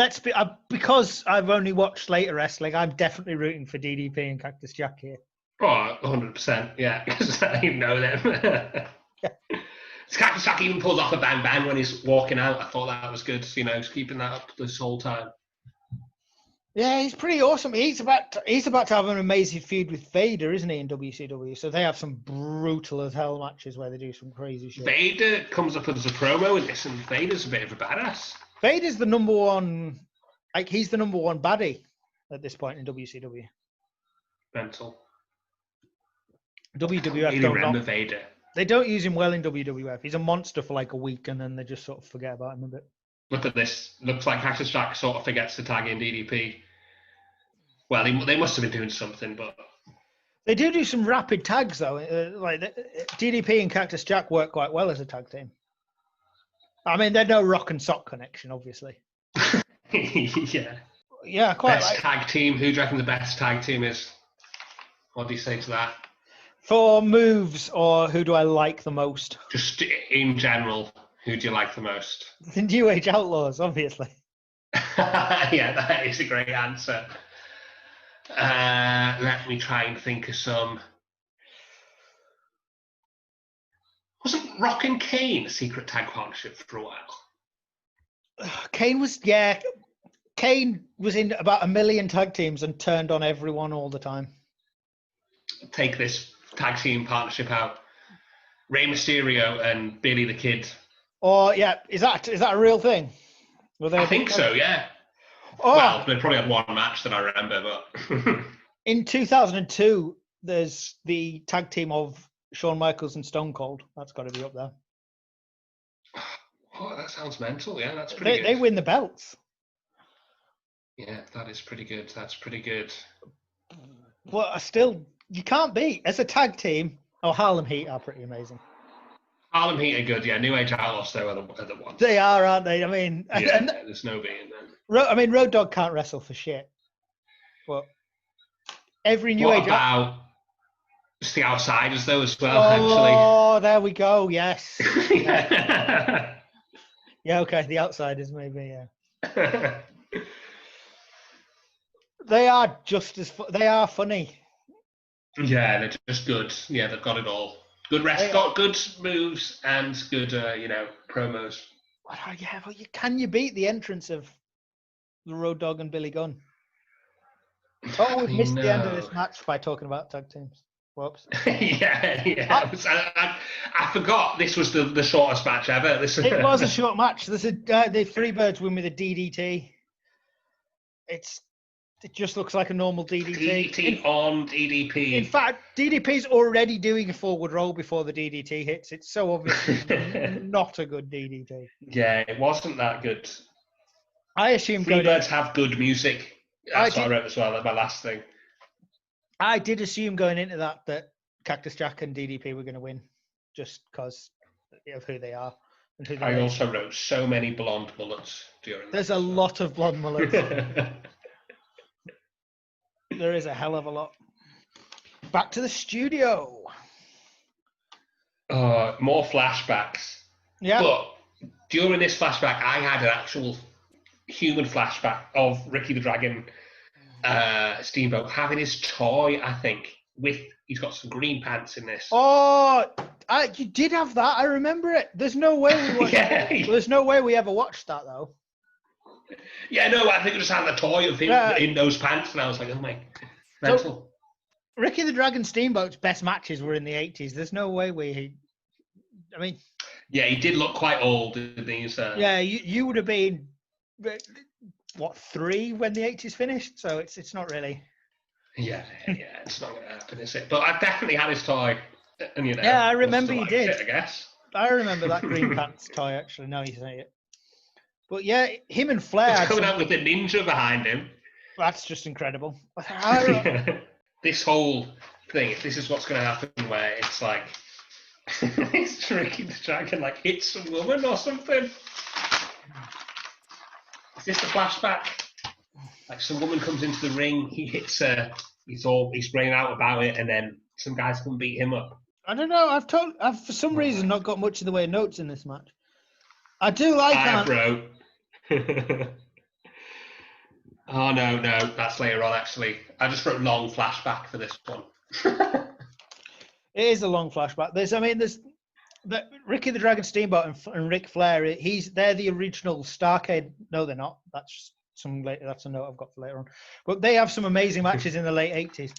because I've only watched later wrestling, I'm definitely rooting for DDP and Cactus Jack here. Oh, 100%, yeah, because I know them. Cactus Jack even pulls off a bang bang when he's walking out. I thought that was good, he's keeping that up this whole time. Yeah, he's pretty awesome. He's about to have an amazing feud with Vader, isn't he, in WCW? So they have some brutal as hell matches where they do some crazy shit. Vader comes up as a promo in this, and Vader's a bit of a badass. Vader's the number one, he's the number one baddie at this point in WCW. Mental. WWF really remember Vader. They don't use him well in WWF. He's a monster for like a week, and then they just sort of forget about him a bit. Look at this. Looks like Cactus Jack sort of forgets to tag in DDP. Well, they must have been doing something, but... They do some rapid tags, though. DDP and Cactus Jack work quite well as a tag team. I mean, they're no rock and sock connection, obviously. Yeah. Yeah, quite. Best tag team. Who do you reckon the best tag team is? What do you say to that? For moves, or who do I like the most? Just in general, who do you like the most? The New Age Outlaws, obviously. Yeah, that is a great answer. Let me try and think of some. Wasn't Rock and Kane a secret tag partnership for a while? Kane was in about 1 million tag teams and turned on everyone all the time. Take this tag team partnership out. Rey Mysterio and Billy the Kid. Oh yeah, is that a real thing? I think so, yeah. Oh. Well, they probably had one match that I remember, but in 2002, there's the tag team of Shawn Michaels and Stone Cold. That's got to be up there. Oh, that sounds mental. Yeah, that's pretty good. They win the belts. Yeah, that is pretty good. That's pretty good. Well, you can't beat as a tag team. Oh, Harlem Heat are pretty amazing. Harlem Heat are good, yeah. New Age Outlaws, though, are the ones. They are, aren't they? I mean, yeah, there's no beating them. Road Dogg can't wrestle for shit. But every New Age. It's the Outsiders though as well. Oh, there we go. Yes. Actually. Yeah. Yeah. Okay. The Outsiders, maybe. Yeah. They are just as they are funny. Yeah, they're just good. Yeah, they've got it all. Good got good moves and good, promos. Yeah, well, can you beat the entrance of the Road Dogg and Billy Gunn? Oh, we missed the end of this match by talking about tag teams. Whoops. Yeah. I forgot this was the shortest match ever. It was a short match. The Freebirds win with a DDT. It just looks like a normal DDT. DDT on DDP. In fact, DDP's already doing a forward roll before the DDT hits. It's so obviously not a good DDT. Yeah, it wasn't that good. I assume Freebirds have good music. That's what I wrote as well. That's my last thing. I did assume going into that Cactus Jack and DDP were going to win, just because of who they are. And who I also wrote so many blonde mullets during. There's a lot of blonde mullets. There is a hell of a lot. Back to the studio. More flashbacks. Yeah. But during this flashback, I had an actual human flashback of Ricky the Dragon Steamboat having his toy, I think, he's got some green pants in this. Oh, you did have that. I remember it. There's no way we watched There's no way we ever watched that, though. Yeah, no, I think I just had the toy of him in those pants, and I was like, oh my, mental. So, Ricky the Dragon Steamboat's best matches were in the 80s. There's no way yeah, he did look quite old in these. Yeah, you would have been, what, 3 when the 80s finished? So it's not really. Yeah, it's not going to happen, is it? But I definitely had his toy, and Yeah, I remember you did. I guess. I remember that green pants toy, actually, now you say it. But yeah, him and Flair. He's coming out with the ninja behind him. That's just incredible. This whole thing, if this is what's going to happen, where it's like, it's Ricky the Dragon like hits some woman or something. Is this the flashback? Like some woman comes into the ring, he hits her, he's spraying out about it, and then some guys come beat him up. I don't know. I've for some reason not got much in the way of notes in this match. I do like that. Bro. Oh no, that's later on actually. I just wrote long flashback for this one. It is a long flashback. There's Ricky the Dragon Steamboat and Ric Flair. They're the original Starcade. No, they're not. That's a note I've got for later on. But they have some amazing matches in the late 80s.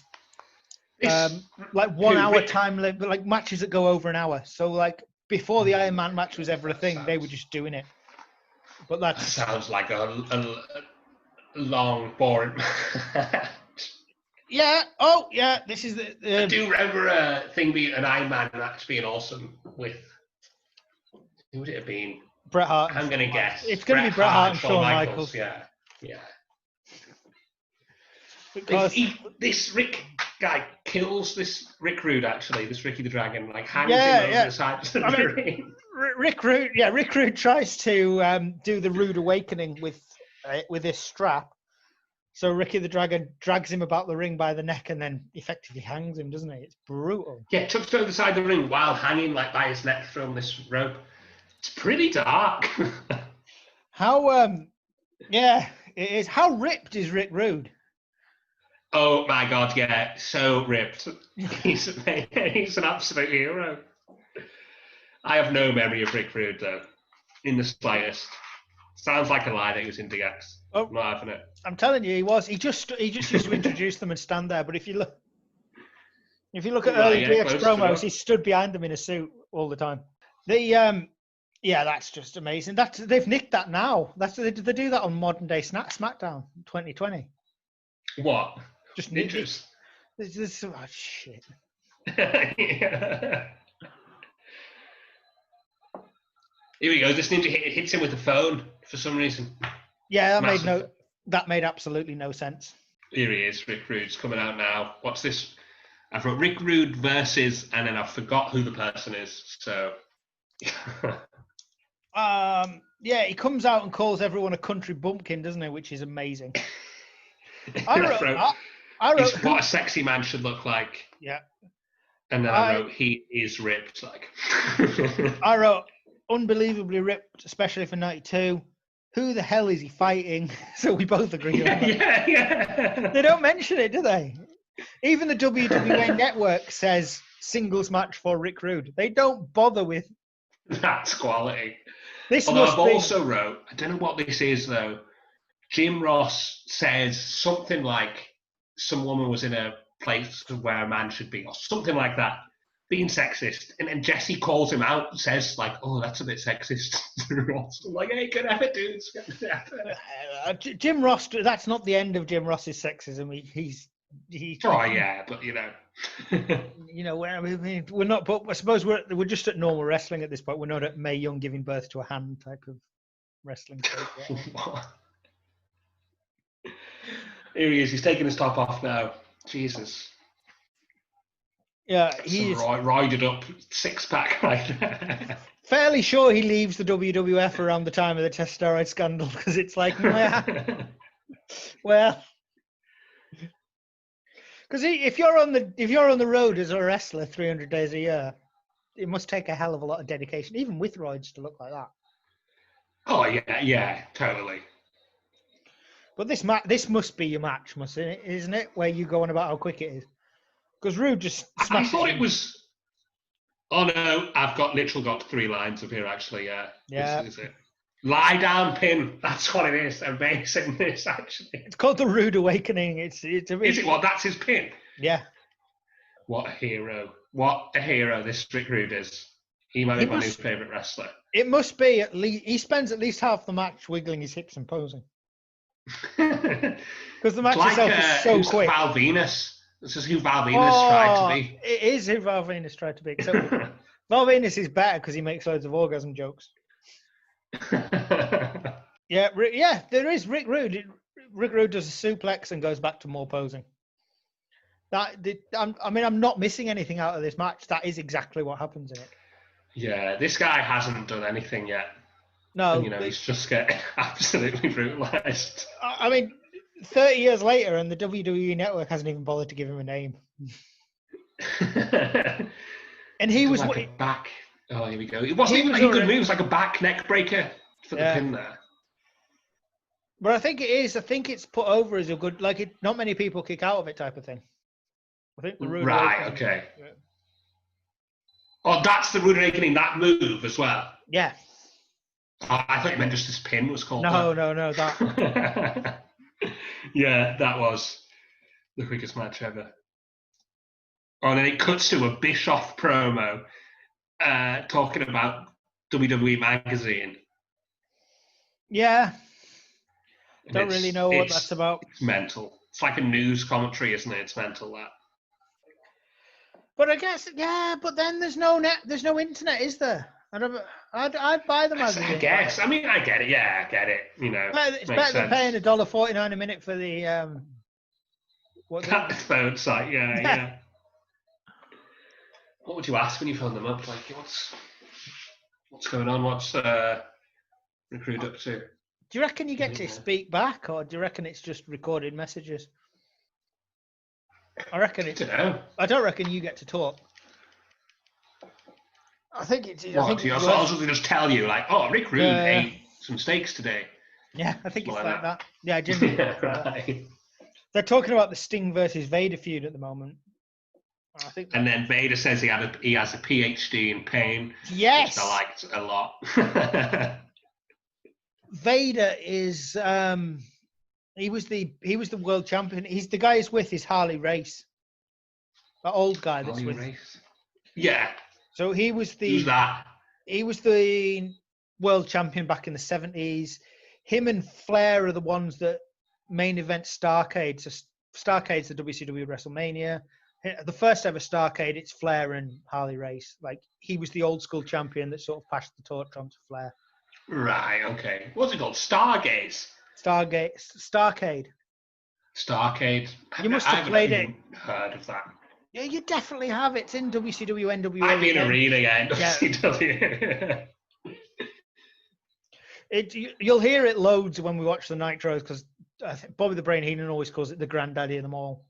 Like 1 hour time limit, like matches that go over an hour. So like before the Iron Man match was ever a thing, they were just doing it. But that sounds like a long, boring match. Yeah. Oh, yeah. This is I do remember an Iron Man match being awesome with. Who would it have been? Bret Hart. I'm going to guess. It's going to be Bret Hart and Shawn Michaels. Yeah. Because this Rick guy kills this Rick Rude, actually, this Ricky the Dragon, like hangs him over the side of the ring. Rick Rude tries to do the Rude Awakening with this strap. So Ricky the Dragon drags him about the ring by the neck and then effectively hangs him, doesn't he? It's brutal. Yeah, tucks over the side of the ring while hanging like by his neck from this rope. It's pretty dark. Yeah, it is. How ripped is Rick Rude? Oh my God, yeah, so ripped. He's an absolute hero. I have no memory of Rick Rude though, in the slightest. Sounds like a lie that he was in DX. Oh, I'm not having it. I'm telling you, he was. He just used to introduce them and stand there. But if you look at early DX promos, he stood behind them in a suit all the time. That's just amazing. They've nicked that now. They do that on modern day SmackDown 2020. What? Just ninjas. This shit. Yeah. Here we go. This ninja hits him with the phone for some reason. Yeah, that made absolutely no sense. Here he is. Rick Rude's coming out now. What's this? I've wrote Rick Rude versus, and then I forgot who the person is. So. Yeah, he comes out and calls everyone a country bumpkin, doesn't he? Which is amazing. I wrote what a sexy man should look like. Yeah. And then I wrote, he is ripped. Like, I wrote, unbelievably ripped, especially for 92. Who the hell is he fighting? So we both agree on that. Yeah. They don't mention it, do they? Even the WWE Network says singles match for Rick Rude. They don't bother with. That's quality. This Although must I've be. also wrote, I don't know what this is though. Jim Ross says something like some woman was in a place where a man should be, or something like that, being sexist. And then Jesse calls him out and says, like, oh, that's a bit sexist. Ross. I'm like, hey, good effort, dudes. Jim Ross, that's not the end of Jim Ross's sexism. Oh, yeah, but you know. You know, we're not, but I suppose we're just at normal wrestling at this point. We're not at Mae Young giving birth to a hand type of wrestling. Here he is. He's taking his top off now. Jesus. Yeah, he's roided up six-pack right there. Fairly sure he leaves the WWF around the time of the test steroid scandal, because it's like, well, because if you're on the road as a wrestler 300 days a year, it must take a hell of a lot of dedication, even with roids, to look like that. Oh yeah, totally. But this must be your match, isn't it? Where you go on about how quick it is. Because Rude just smashed I thought it was. Oh no, I've literally got 3 lines up here actually. Yeah. This is it. Lie down pin. That's what it is. Amazing. This actually. It's called the Rude Awakening. Is it what? That's his pin. Yeah. What a hero! What a hero this Rick Rude is. He might be my new favorite wrestler. It must be at least. He spends at least half the match wiggling his hips and posing. Because the match itself is so quick. Val Venus. This is who Val Venus tried to be. It is who Val Venus tried to be. Except Val Venus is better because he makes loads of orgasm jokes. Yeah, there is Rick Rude. Rick Rude does a suplex and goes back to more posing. I'm not missing anything out of this match. That is exactly what happens in it. Yeah, this guy hasn't done anything yet. No. And, he's just getting absolutely brutalized. I mean, 30 years later, and the WWE Network hasn't even bothered to give him a name. And he was like a back. Oh, here we go. It wasn't even like a good move. It was like a back neck breaker for the pin there. But I think it is. I think it's put over as a good, not many people kick out of it type of thing. I think the Rude Awakening. Okay. Yeah. Oh, that's the Rude Awakening, that move as well. Yeah. Oh, I thought you meant just this pin was called. No, that. Yeah, that was the quickest match ever. Oh, and then it cuts to a Bischoff promo talking about WWE Magazine. Yeah. Don't really know what that's about. It's mental. It's like a news commentary, isn't it? It's mental, that. But I guess, but then there's no internet, is there? I'd buy the magazine. I guess. I mean, I get it. Yeah, I get it. It's better than paying $1.49 a minute for the phone site. Yeah. What would you ask when you phone them up? Like, what's going on? What's Rick Rude up to? Do you reckon you get to speak back, or do you reckon it's just recorded messages? I reckon it's. I don't reckon you get to talk. I think it's. I'll just tell you, like, oh, Rick Rude ate some steaks today. Yeah, I think it's like that. Yeah, genuinely. Right. They're talking about the Sting versus Vader feud at the moment. I think. And then Vader says he has a PhD in pain. Yes, which I liked a lot. Vader is. He was the world champion. He's the guy who's with his Harley Race. The old guy that's with. Race. Yeah. So he was the. Who's that? He was the world champion back in the 70s. Him and Flair are the ones that main event Starrcade. So Starrcade's the WCW WrestleMania. The first ever Starrcade, it's Flair and Harley Race. Like, he was the old school champion that sort of passed the torch on to Flair. Right. Okay. What's it called? Starrcade. Starrcade. You must have played it. Heard of that? Yeah, you definitely have. It's in WCW, NWA. I've been arena in WCW. You'll hear it loads when we watch the Nitros, because Bobby the Brain Heenan always calls it the granddaddy of them all.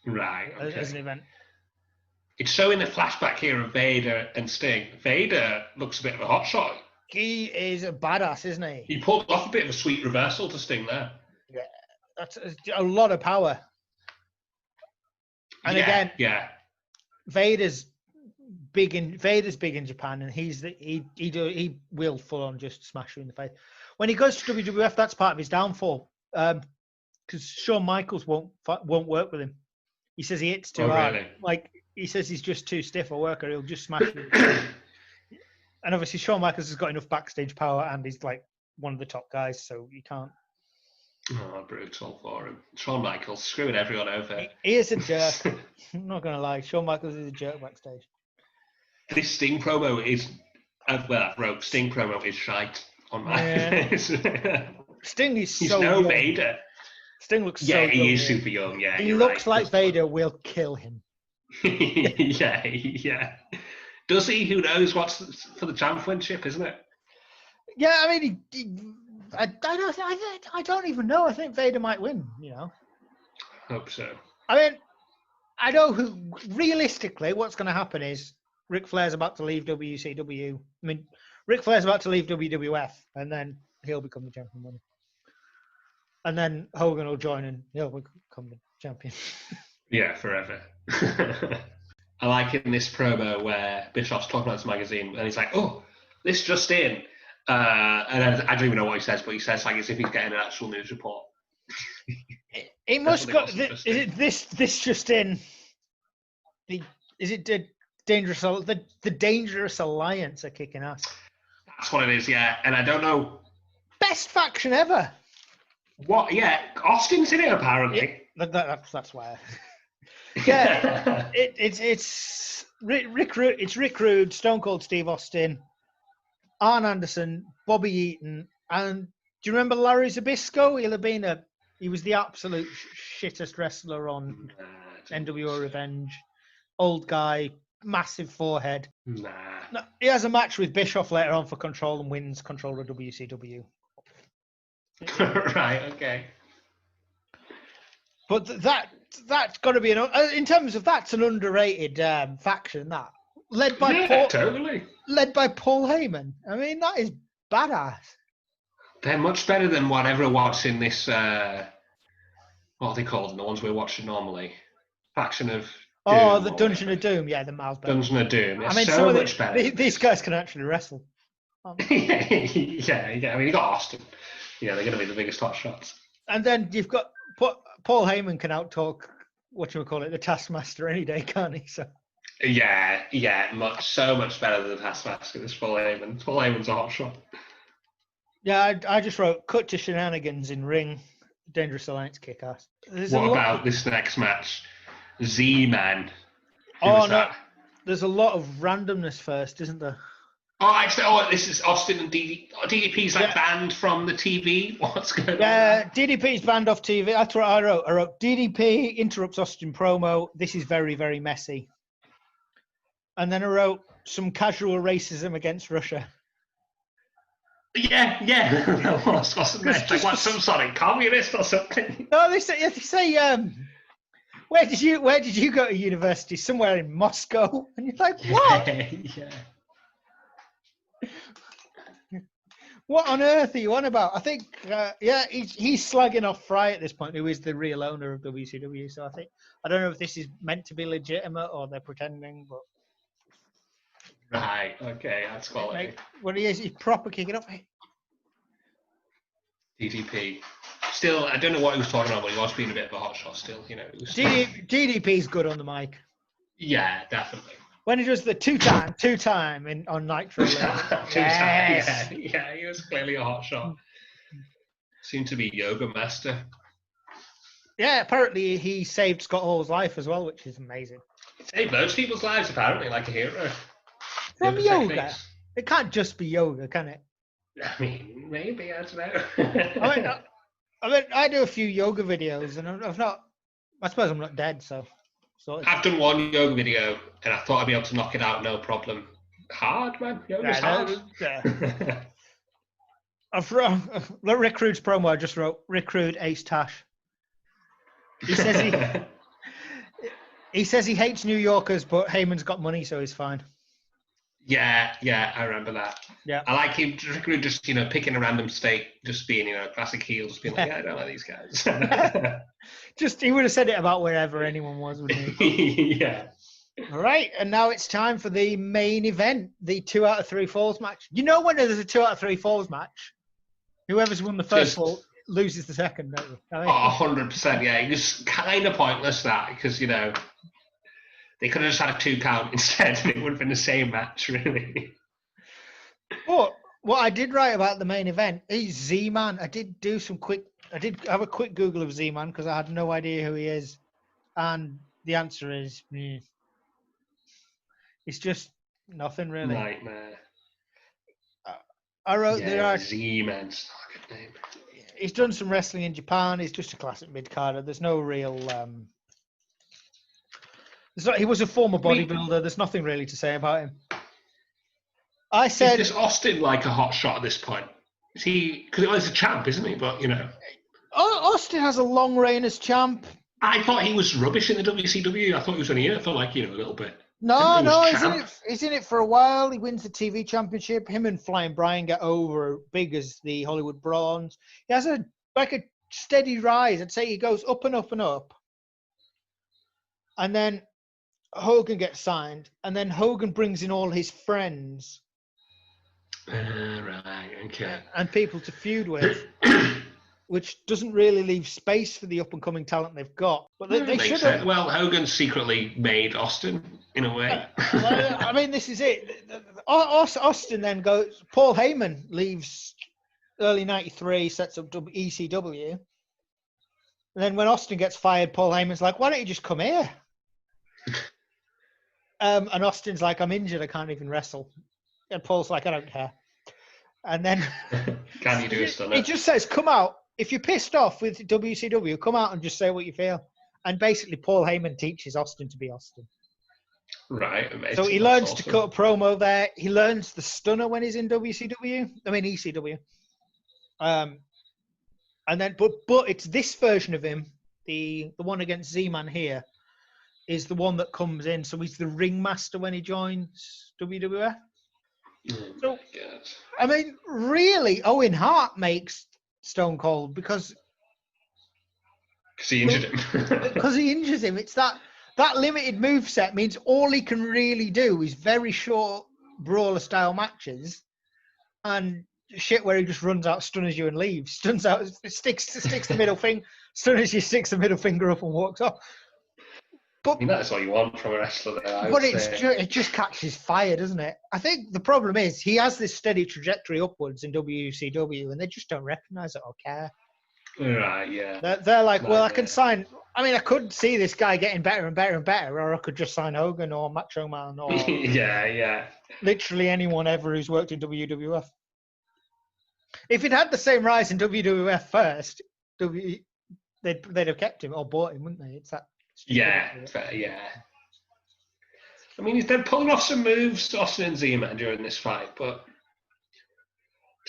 Right. Okay. As an event. It's showing a flashback here of Vader and Sting. Vader looks a bit of a hotshot. He is a badass, isn't he? He pulled off a bit of a sweet reversal to Sting there. Yeah, that's a lot of power. And again, Vader's big in Japan, and he will full on just smash you in the face. When he goes to WWF, that's part of his downfall. Because Shawn Michaels won't work with him. He says he hits too hard. Really? Like he says he's just too stiff a worker. He'll just smash you. And obviously Shawn Michaels has got enough backstage power, and he's like one of the top guys, so you can't. Oh, brutal for him. Shawn Michaels screwing everyone over. He is a jerk. I'm not gonna lie. Shawn Michaels is a jerk backstage. This Sting promo is Sting promo is shite on my face. Sting is He's so no young. Vader. Sting looks so young. Yeah, he is super young. Yeah, he looks like Vader will kill him. yeah. Does he? Who knows? What's for the championship, isn't it? Yeah, I mean, I don't even know. I think Vader might win. Hope so. I mean, I know who. Realistically, what's going to happen is Ric Flair's about to leave WCW. I mean, Ric Flair's about to leave WWF, and then he'll become the champion. And then Hogan will join, and he'll become the champion. Yeah, forever. I like in this promo where Bischoff's talking about this magazine, and he's like, "Oh, this just in," and I don't even know what he says, but he says like as if he's getting an actual news report. He must got. Is it this just in? Is it the dangerous alliance are kicking ass? That's what it is, yeah. And I don't know. Best faction ever. What? Yeah, Austin's in it apparently. Yeah, that's why. Yeah, it's Rick Rude, Stone Cold Steve Austin, Arn Anderson, Bobby Eaton, and do you remember Larry Zbyszko? He was the absolute shittest wrestler on NWO Revenge. Old guy, massive forehead. Nah. No, he has a match with Bischoff later on for Control and wins Control of WCW. Right, okay. But that's got to be in terms of that's an underrated faction. That led by Paul Heyman. I mean, that is badass. They're much better than whatever what's in this. What are they called? The ones we're watching normally. Faction of. Doom, the Dungeon of Doom. Yeah, the miles better. Dungeon of Doom. They're much better. These guys can actually wrestle. Yeah. I mean, you got Austin. Yeah, they're going to be the biggest hot shots. And then you've got Paul Heyman can outtalk the Taskmaster any day, can't he? So. Yeah, so much better than the Taskmaster. This Paul Heyman. Paul Heyman's a hot shot. Yeah, I just wrote cut to shenanigans in ring. Dangerous Alliance kick ass. What about this next match? Z-Man. There's a lot of randomness first, isn't there? This is Austin and DDP's banned from the TV. What's going on? Yeah, DDP's banned off TV. That's what I wrote. I wrote DDP interrupts Austin promo. This is very, very messy. And then I wrote some casual racism against Russia. Yeah. Wasn't there? Like what, some sort of communist or something? No, they say where did you go to university? Somewhere in Moscow. And you're like, what? Yeah. What on earth are you on about? I think, he's slagging off Fry at this point, who is the real owner of WCW. So I don't know if this is meant to be legitimate or they're pretending, but. Right, okay, that's quality. What he is, he's proper kicking off. DDP. Still, I don't know what he was talking about, but he was being a bit of a hot shot still, DDP's good on the mic. Yeah, definitely. When he does the two-time on Nitro. Yeah, he was clearly a hot shot. Seemed to be yoga master. Yeah, apparently he saved Scott Hall's life as well, which is amazing. He saved loads of people's lives, apparently, like a hero. From yoga? Techniques. It can't just be yoga, can it? I mean, maybe, I don't know. I mean, I do a few yoga videos, and I suppose I'm not dead, so. I've done one yoga video, and I thought I'd be able to knock it out, no problem. Hard, man. Yoga's hard. Yeah. Rick Rude's promo, I just wrote, Rick Rude, Ace Tash. He says He says he hates New Yorkers, but Heyman's got money, so he's fine. Yeah, I remember that. Yeah. I like him just, picking a random state, just being, classic heel, just being like, I don't like these guys. He would have said it about wherever anyone was, wouldn't he? Yeah. All right, and now it's time for the main event, the 2 out of 3 falls match. You know when there's a 2 out of 3 falls match, whoever's won the first fall loses the second, don't you? I mean, 100%, yeah. It's kind of pointless that, because, they could have just had a 2 count instead, and it would have been the same match, really. But what I did write about the main event is Z-Man. I did have a quick Google of Z-Man because I had no idea who he is. And the answer is, it's just nothing really. Nightmare. I wrote Z-Man's not a good name. He's done some wrestling in Japan. He's just a classic mid-carder. There's no real... he was a former bodybuilder. There's nothing really to say about him. I said... Is Austin like a hot shot at this point? Is he... Because he's a champ, isn't he? But, Austin has a long reign as champ. I thought he was rubbish in the WCW. I thought he was only in it for, a little bit. No, he's in it for a while. He wins the TV championship. Him and Flying Brian get over big as the Hollywood Brawns. He has a steady rise. I'd say he goes up and up and up. And then Hogan gets signed. And then Hogan brings in all his friends. Right, okay. And people to feud with. Which doesn't really leave space for the up-and-coming talent they've got. But they should have. Well, Hogan secretly made Austin, in a way. I mean, this is it. Austin then goes... Paul Heyman leaves early 93, sets up ECW. And then when Austin gets fired, Paul Heyman's like, why don't you just come here? And Austin's like, I'm injured, I can't even wrestle. And Paul's like, I don't care. And then... Can you do a stunner? He just says, come out. If you're pissed off with WCW, come out and just say what you feel. And basically, Paul Heyman teaches Austin to be Austin. Right, amazing. So he learns to cut a promo there. He learns the stunner when he's in ECW. And then, but it's this version of him, the one against Z-Man here, is the one that comes in. So he's the ringmaster when he joins WWF. So, I mean, really, Owen Hart makes Stone Cold because he injured him. Because he injures him. It's that limited moveset means all he can really do is very short brawler style matches and shit where he just runs out, stunners you and leaves. Stuns out, sticks the middle finger, stunners you, sticks the middle finger up and walks off. But, I mean, that's what you want from a wrestler there. But it just catches fire, doesn't it? I think the problem is he has this steady trajectory upwards in WCW and they just don't recognise it or care. Right, yeah. They're like, well, I can sign... I mean, I could see this guy getting better and better and better, or I could just sign Hogan or Macho Man or... yeah. Literally anyone ever who's worked in WWF. If he'd had the same rise in WWF first, they'd have kept him or bought him, wouldn't they? It's that... Yeah. I mean, they're pulling off some moves, Austin and Z-Man, during this fight, but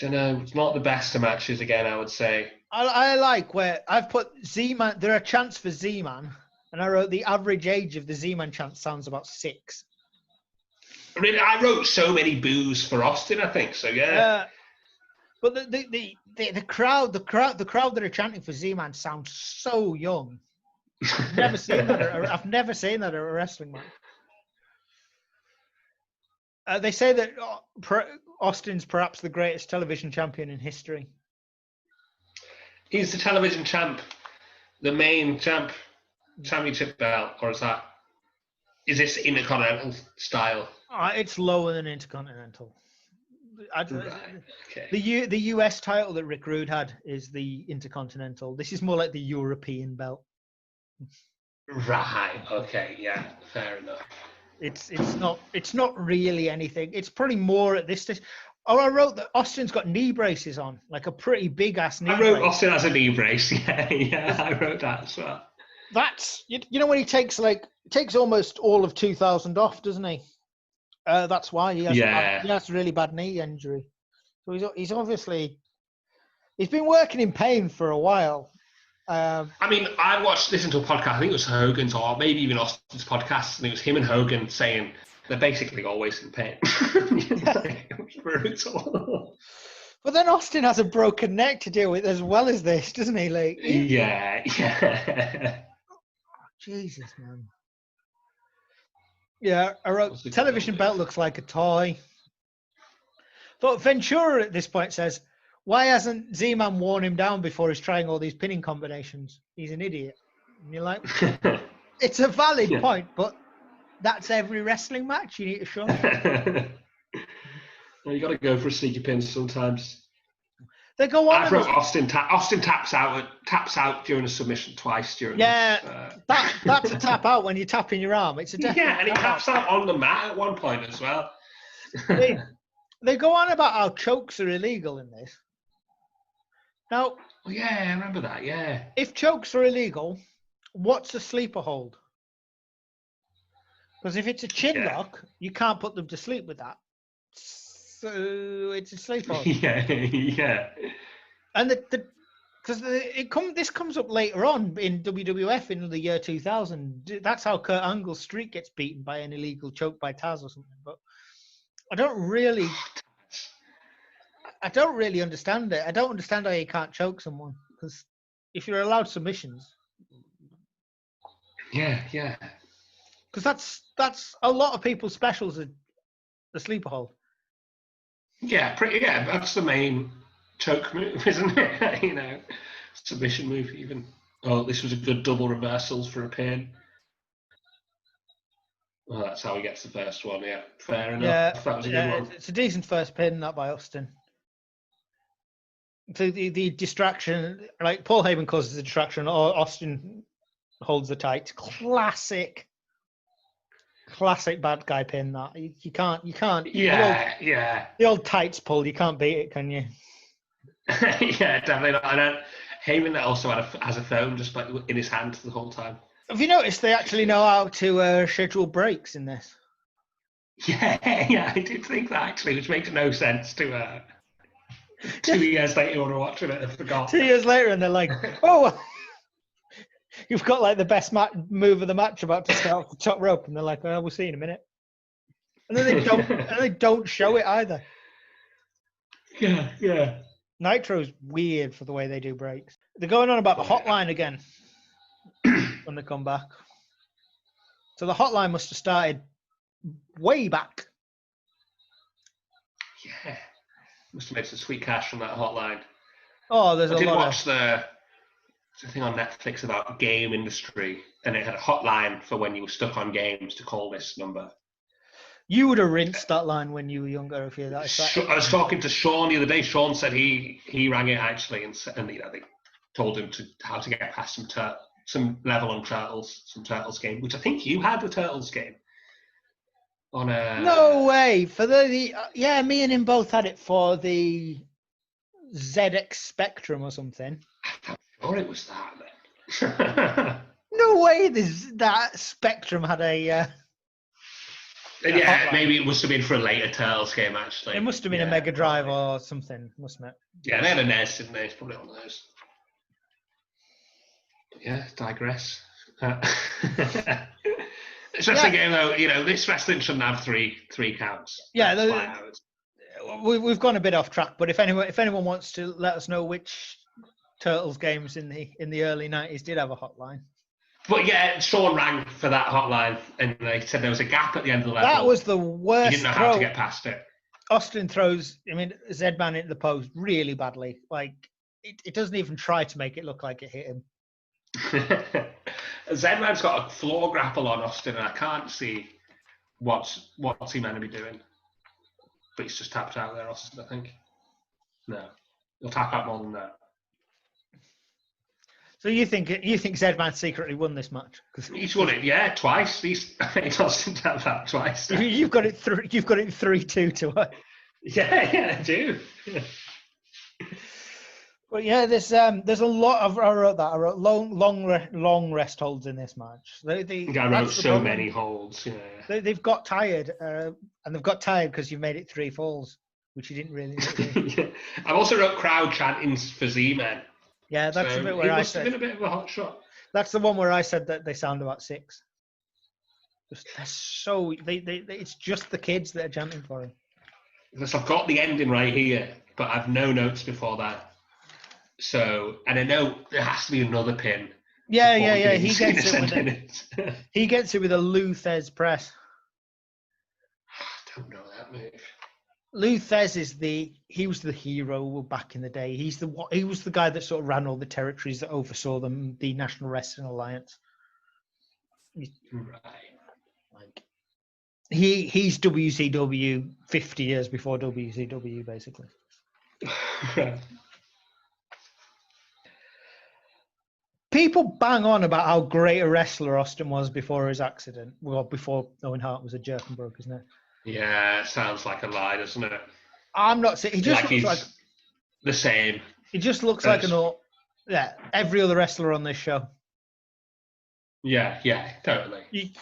I don't know, it's not the best of matches again, I would say. I like where I've put Z-Man, there are chants for Z-Man, and I wrote the average age of the Z-Man chant sounds about 6. I mean, I wrote so many boos for Austin, I think, so yeah. But the crowd that are chanting for Z-Man sounds so young. I've never seen that at a wrestling match. They say that Austin's perhaps the greatest television champion in history. He's the television champ, the main championship belt, or is this Intercontinental style? It's lower than Intercontinental. Right, okay. The US title that Rick Rude had is the Intercontinental. This is more like the European belt. Right. Okay. Yeah. Fair enough. It's not really anything. It's probably more at this stage. Oh, I wrote that Austin's got knee braces on, like a pretty big ass knee. I wrote Austin has a knee brace. Yeah. I wrote that as well. That's you know when he takes almost all of 2000 off, doesn't he? That's why he has a really bad knee injury. So he's obviously been working in pain for a while. I mean, I listened to a podcast, I think it was Hogan's or maybe even Austin's podcast, and it was him and Hogan saying they're basically always in pain. It was brutal. But then Austin has a broken neck to deal with as well as this, doesn't he? Like, Yeah. Jesus, man. Yeah, I wrote, television belt looks like a toy. But Ventura at this point says, why hasn't Z-Man worn him down before he's trying all these pinning combinations? He's an idiot. And you're like, it's a valid point, but that's every wrestling match you need to show. Well, you got to go for a sneaky pin sometimes. They go on. I wrote Austin taps out during a submission twice during. Yeah, that's a tap out when you're tapping your arm. It's a definite and he taps out on the mat at one point as well. They go on about how chokes are illegal in this. Now, yeah, I remember that. Yeah. If chokes are illegal, what's a sleeper hold? Because if it's a chin lock, you can't put them to sleep with that. So it's a sleeper hold. Yeah. And this comes up later on in WWF in the year 2000. That's how Kurt Angle's streak gets beaten by an illegal choke by Taz or something. But I don't really understand it. I don't understand how you can't choke someone, because if you're allowed submissions. Yeah. Because that's a lot of people's specials are the sleeper hold. Yeah, that's the main choke move, isn't it? Submission move even. Oh, this was a good double reversals for a pin. Well, that's how he gets the first one, yeah. Fair enough. Yeah, that was a good one. It's a decent first pin, that by Austin. So the distraction, like Paul Heyman causes the distraction, or Austin holds the tight. Classic bad guy pin. That you can't. Yeah. The old tights pull. You can't beat it, can you? Yeah, definitely not. And Heyman also has a phone just like in his hand the whole time. Have you noticed they actually know how to schedule breaks in this? Yeah, I did think that actually, which makes no sense to 2 years later when we're watching it. I forgot. 2 years later, and they're like, "Oh, you've got like the best move of the match about to start off the top rope," and they're like, "Oh, we'll see in a minute." And then they don't show it either. Yeah. Nitro's weird for the way they do breaks. They're going on about the hotline again when they come back. So the hotline must have started way back. Yeah. Must have made some sweet cash from that hotline. Oh, there's a lot. I did watch the thing on Netflix about game industry, and it had a hotline for when you were stuck on games to call this number. You would have rinsed that line when you were younger if you had that. I was talking to Sean the other day. Sean said he rang it actually, and they told him how to get past some level on some Turtles game, which I think you had the Turtles game. On a no way for me and him both had it for the ZX Spectrum or something. I'm sure it was that then. No way that Spectrum had a yeah, maybe it must have been for a later Turtles game, actually. It must have been a Mega Drive or something, mustn't it? Yeah, they had a NES, didn't they? It's probably one of those. But yeah, digress. It's wrestling game, though. This wrestling shouldn't have three counts. Yeah, we've gone a bit off track. But if anyone wants to let us know which Turtles games in the early 90s did have a hotline. But yeah, Sean rang for that hotline, and they said there was a gap at the end of the level. That was the worst. He didn't know how to get past it. Austin throws, Z-Man into the post really badly. Like, it doesn't even try to make it look like it hit him. Z-Man's got a floor grapple on Austin, and I can't see what's he meant to be doing. But he's just tapped out there, Austin, I think. No, he'll tap out more than that. So you think Z-Man secretly won this match? He's won it, yeah, twice. He's Austin tapped out twice. You've got it 3-2 to her. Yeah, I do. But yeah, there's a lot of I wrote long rest holds in this match. I wrote so many holds. Yeah. They've got tired, and they've got tired because you made it 3 falls, which you didn't really do. Yeah. I've also wrote crowd chanting for Z-Man. Yeah, that's the bit where he I must have said. been a bit of a hot shot. That's the one where I said that they sound about 6. They're so it's just the kids that are chanting for him. Because I've got the ending right here, but I've no notes before that. So, and I know there has to be another pin. Yeah. He gets it with a Lou Thez press. I don't know that move. Lou Thez he was the hero back in the day. He was the guy that sort of ran all the territories that oversaw the National Wrestling Alliance. Right. Like he's WCW 50 years before WCW, basically. People bang on about how great a wrestler Austin was before his accident. Well, before Owen Hart was a jerk and broke his neck. Yeah, sounds like a lie, doesn't it? I'm not saying he just looks like the same. He just looks like every other wrestler on this show. Yeah, totally.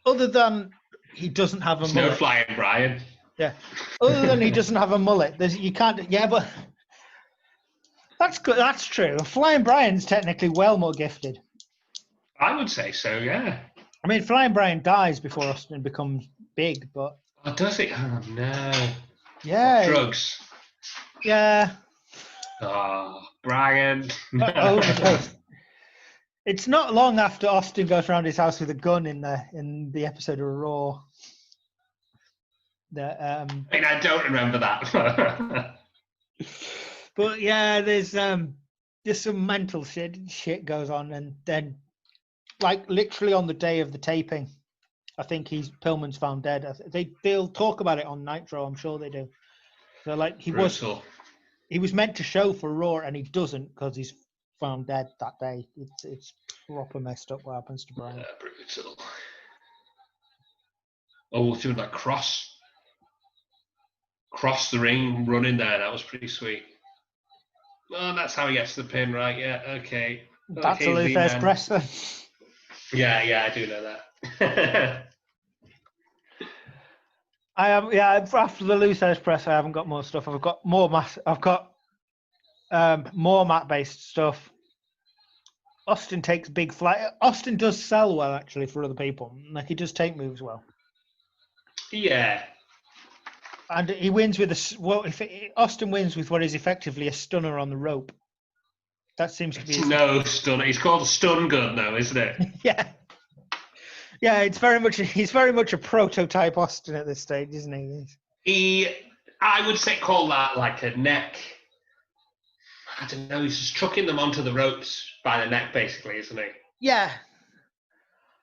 Other than he doesn't have a mullet. No Flying Brian. Yeah. Other than he doesn't have a mullet, you can't. Yeah, but that's good. That's true. Flying Brian's technically well more gifted. I would say so. Yeah. I mean, Flying Brian dies before Austin becomes big, but. Oh, does it? Oh no. Yeah. Drugs. Yeah. Oh, Brian. It's not long after Austin goes around his house with a gun in the episode of Raw. I mean, I don't remember that. But yeah, there's some mental shit goes on, and then like literally on the day of the taping, I think Pillman's found dead. They'll talk about it on Nitro. I'm sure they do. So like he was meant to show for Raw, and he doesn't because he's found dead that day. It's proper messed up what happens to Brian. Brutal. Oh, doing that cross the ring, running there. That was pretty sweet. Oh, that's how he gets the pin, right? Yeah, okay. That's a Lou Thez press then. Yeah, I do know that. I am. Yeah, after the Lou Thez press, I haven't got more stuff. I've got more more mat-based stuff. Austin takes big flight. Austin does sell well, actually, for other people. Like, he does take moves well. Yeah. And he wins with Austin wins with what is effectively a stunner on the rope. That seems to be no stunner. He's called a stun gun now, isn't it? Yeah. Yeah, he's very much a prototype Austin at this stage, isn't he? I would say call that like a neck. I don't know, he's just chucking them onto the ropes by the neck, basically, isn't he? Yeah.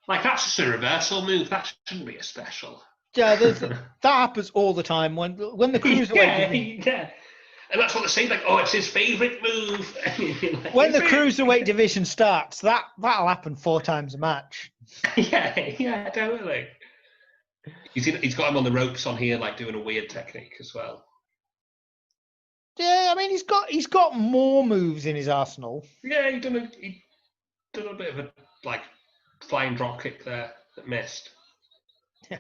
Like, that's just a reversal move. That shouldn't be a special. Yeah, that happens all the time. When the Cruiserweight yeah. And that's what they say, like, oh, it's his favourite move. Like, when the Cruiserweight division starts, that'll happen 4 times a match. Yeah, totally. He's got him on the ropes on here, like, doing a weird technique as well. Yeah, I mean, he's got more moves in his arsenal. Yeah, he done a bit of a like flying drop kick there that missed. Yeah.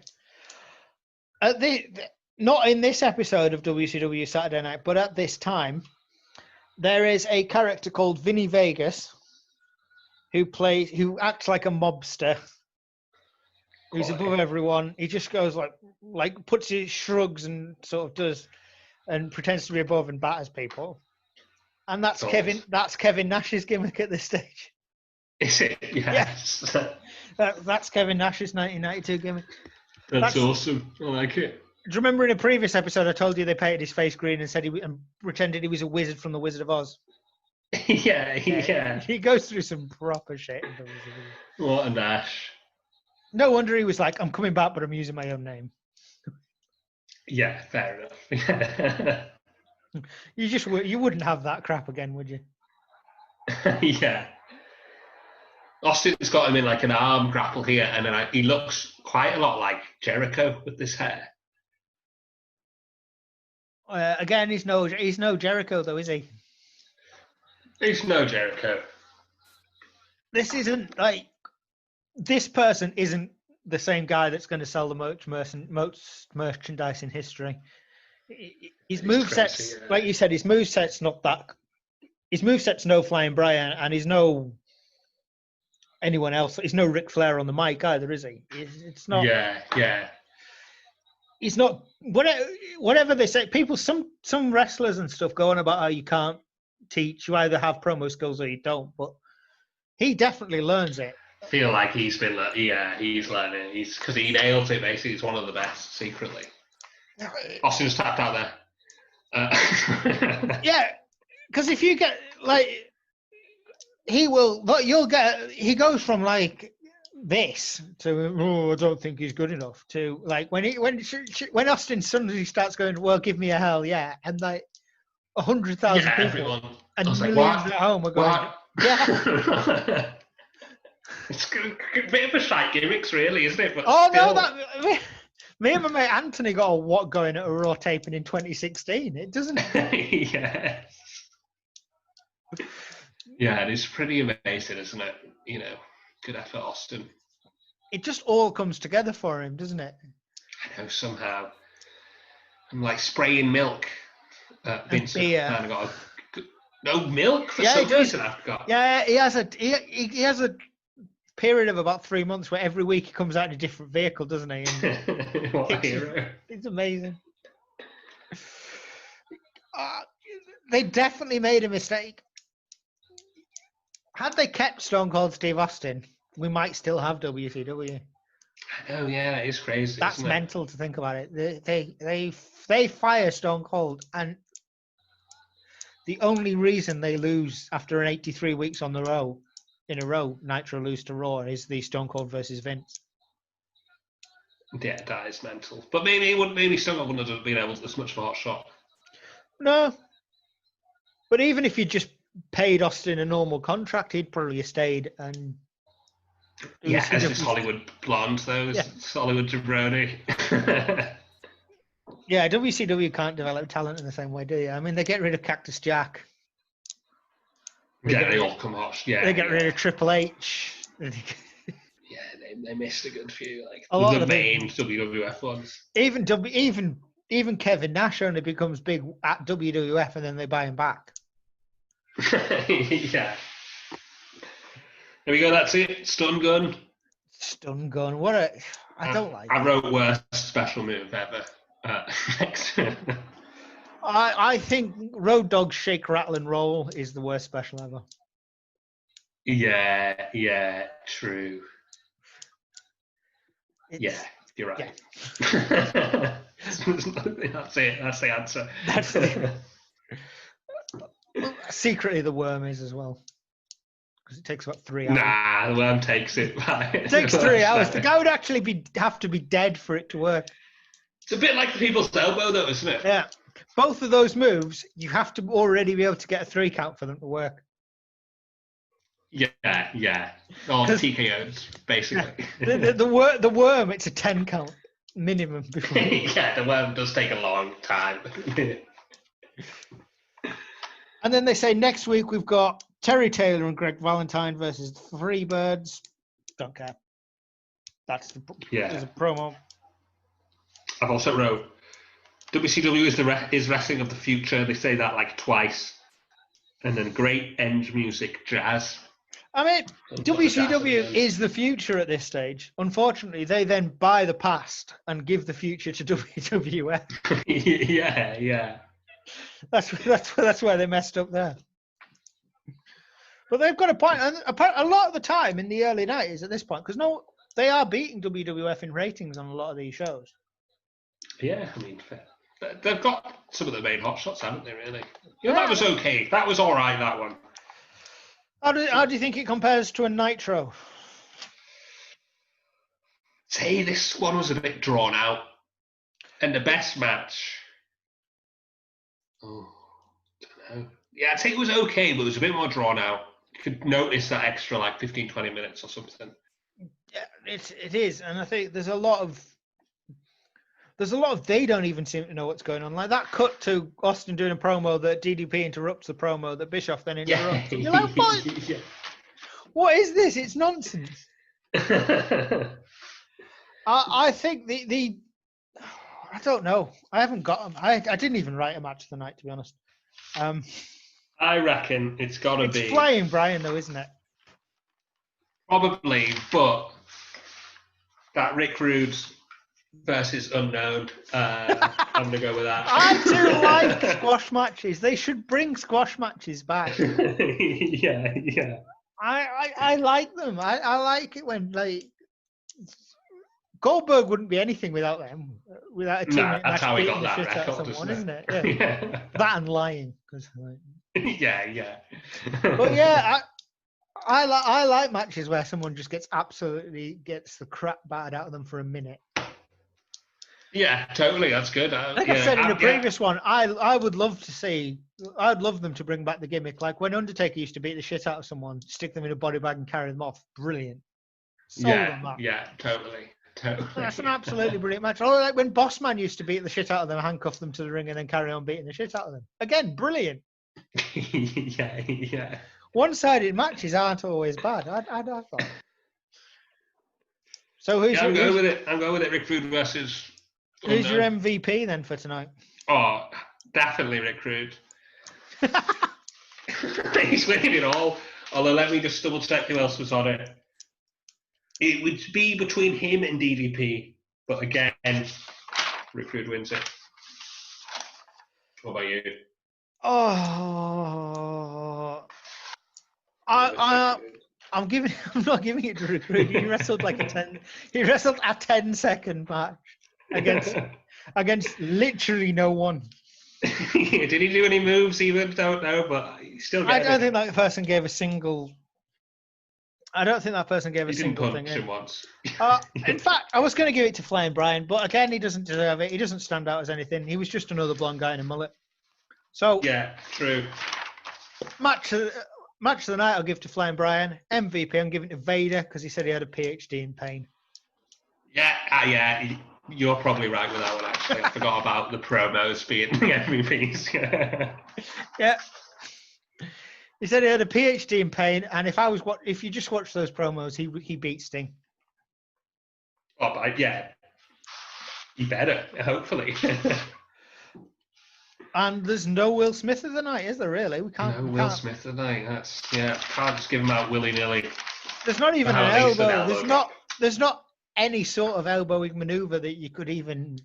Not in this episode of WCW Saturday Night, but at this time, there is a character called Vinny Vegas who acts like a mobster. Who's above everyone. He just goes like puts his shrugs and sort of does and pretends to be above and batters people. And that's Kevin Nash's gimmick at this stage. Is it? Yes. Yeah. That's Kevin Nash's 1992 gimmick. That's awesome. I like it. Do you remember in a previous episode I told you they painted his face green and said and pretended he was a wizard from the Wizard of Oz? Yeah. He goes through some proper shit. What a Nash. No wonder he was like, I'm coming back, but I'm using my own name. Yeah, fair enough. You wouldn't have that crap again, would you? Yeah. Austin's got him in like an arm grapple here, and then he looks quite a lot like Jericho with this hair. Again, he's no Jericho though, is he? He's no Jericho. This person isn't the same guy that's going to sell the most merchandise in history. His movesets, like you said, his moveset's not that his moveset's no Flying Brian, and he's no anyone else. He's no Ric Flair on the mic either, is he? It's not. Yeah. He's not. Whatever they say, people. Some wrestlers and stuff go on about how you can't teach. You either have promo skills or you don't. But he definitely learns it. I feel like he's learning. He's because he nails it. Basically, he's one of the best secretly. Austin's tapped out there. Yeah, because if you get like, he will. But you'll get. He goes from like this to I don't think he's good enough to like when Austin suddenly starts going, well, give me a hell yeah, and like 100,000 people everyone. and millions at home are going, yeah. It's a bit of a shite gimmicks, really, isn't it? But no, me and my mate Anthony got a what going at a Raw taping in 2016. It doesn't. Yeah. Yeah, it is pretty amazing, isn't it? You know, good effort, Austin. It just all comes together for him, doesn't it? I know, somehow. I'm like spraying milk at Vincent. And I got no milk for some reason, I forgot. Yeah, he has a period of about 3 months where every week he comes out in a different vehicle, doesn't he? And what a hero. It's amazing. They definitely made a mistake. Had they kept Stone Cold Steve Austin, we might still have WCW. I know, yeah, it is crazy. That's mental to think about it. They fire Stone Cold, and the only reason they lose after an 83 weeks in a row, Nitro lose to Raw, is the Stone Cold versus Vince. Yeah, that is mental. But maybe Stone Cold wouldn't have been able to as much of a hot shot. No. But even if you just paid Austin a normal contract, he'd probably have stayed and. Yeah, as this Hollywood blonde, though. Yeah. Hollywood jabroni. Yeah, WCW can't develop talent in the same way, do you? I mean, they get rid of Cactus Jack. They all come hot. Yeah, they get rid of Triple H. Yeah, they missed a good few. Like a lot the of main WWF ones. Even Kevin Nash only becomes big at WWF, and then they buy him back. Yeah. There we go. That's it. Stun gun. What I don't like. I wrote worst special move ever. Next. I think Road Dogg Shake, Rattle and Roll is the worst special ever. Yeah, true. Yeah, you're right. Yeah. That's it. That's the answer. That's it. Secretly, the Worm is as well. Because it takes about 3 hours. Nah, the Worm takes it. It takes 3 hours. The guy would actually have to be dead for it to work. It's a bit like the People's Elbow, though, isn't it? Yeah. Both of those moves, you have to already be able to get a 3 count for them to work. Yeah. Or TKOs, basically. The Worm, it's a 10 count minimum. Before. Yeah, the Worm does take a long time. And then they say next week we've got Terry Taylor and Greg Valentine versus the Freebirds. Don't care. That's there's a promo. I've also wrote WCW is wrestling of the future. They say that like twice. And then great end music, jazz. I mean, WCW is the future at this stage. Unfortunately, they then buy the past and give the future to WWF. Yeah. That's where they messed up there. But they've got a point. And a lot of the time in the early 90s at this point, because they are beating WWF in ratings on a lot of these shows. Yeah, I mean, they've got some of the main hot shots, haven't they, really? Yeah, that was okay. That was all right, that one. How do you think it compares to a Nitro? Say this one was a bit drawn out. And the best match... Oh, I don't know. Yeah, I'd say it was okay, but it was a bit more drawn out. You could notice that extra, like, 15, 20 minutes or something. Yeah, it is. And I think there's a lot of they don't even seem to know what's going on. Like that cut to Austin doing a promo that DDP interrupts the promo that Bischoff then interrupts. Yeah. You're like, what? Yeah. What is this? It's nonsense. I think the I don't know. I haven't got them. I didn't even write a match of the night, to be honest. I reckon it's got to be. It's Flying Brian, though, isn't it? Probably, but that Rick Rude versus Unknown, I'm going to go with that. I do like squash matches. They should bring squash matches back. Yeah. I like them. I like it when, like, Goldberg wouldn't be anything without them. Without a team that's how he got that shit out of record, someone, isn't it? Yeah. Yeah. That and lying. Yeah. But yeah, I like matches where someone just gets the crap battered out of them for a minute. Yeah, totally. That's good. Like I said in a previous one, I'd love them to bring back the gimmick. Like when Undertaker used to beat the shit out of someone, stick them in a body bag and carry them off. Brilliant. Sold on that. Yeah, totally. That's an absolutely brilliant match. Or like when Bossman used to beat the shit out of them, handcuff them to the ring and then carry on beating the shit out of them. Again, brilliant. Yeah. One-sided matches aren't always bad. I thought. So I'm going with it. I'm going with it. Rick Rude versus. Who's your MVP then for tonight? Oh, definitely Rick Rude. He's winning it all. Although let me just double check who else was on it. It would be between him and DDP, but again, Rick Rude wins it. What about you? Oh, I'm not giving it to Rick Rude. He wrestled like a 10-second match against literally no one. Did he do any moves even? Don't know, but he still. I don't think that person gave a single. I don't think that person gave a single thing. Him once. In fact, I was going to give it to Flying Brian, but again, he doesn't deserve it. He doesn't stand out as anything. He was just another blonde guy in a mullet. So yeah, true. Match of the night, I'll give to Flying Brian. MVP, I'm giving to Vader because he said he had a PhD in pain. Yeah. You're probably right with that one. Actually, I forgot about the promos being the MVPs. Yeah. He said he had a PhD in pain, and if you just watch those promos, he beat Sting. Oh, but yeah, he better, hopefully. And there's no Will Smith of the night, is there? Really, we can't. No Will Smith of the night. Can't just give him out willy nilly. There's not even an elbow. There's not any sort of elbowing maneuver that you could even.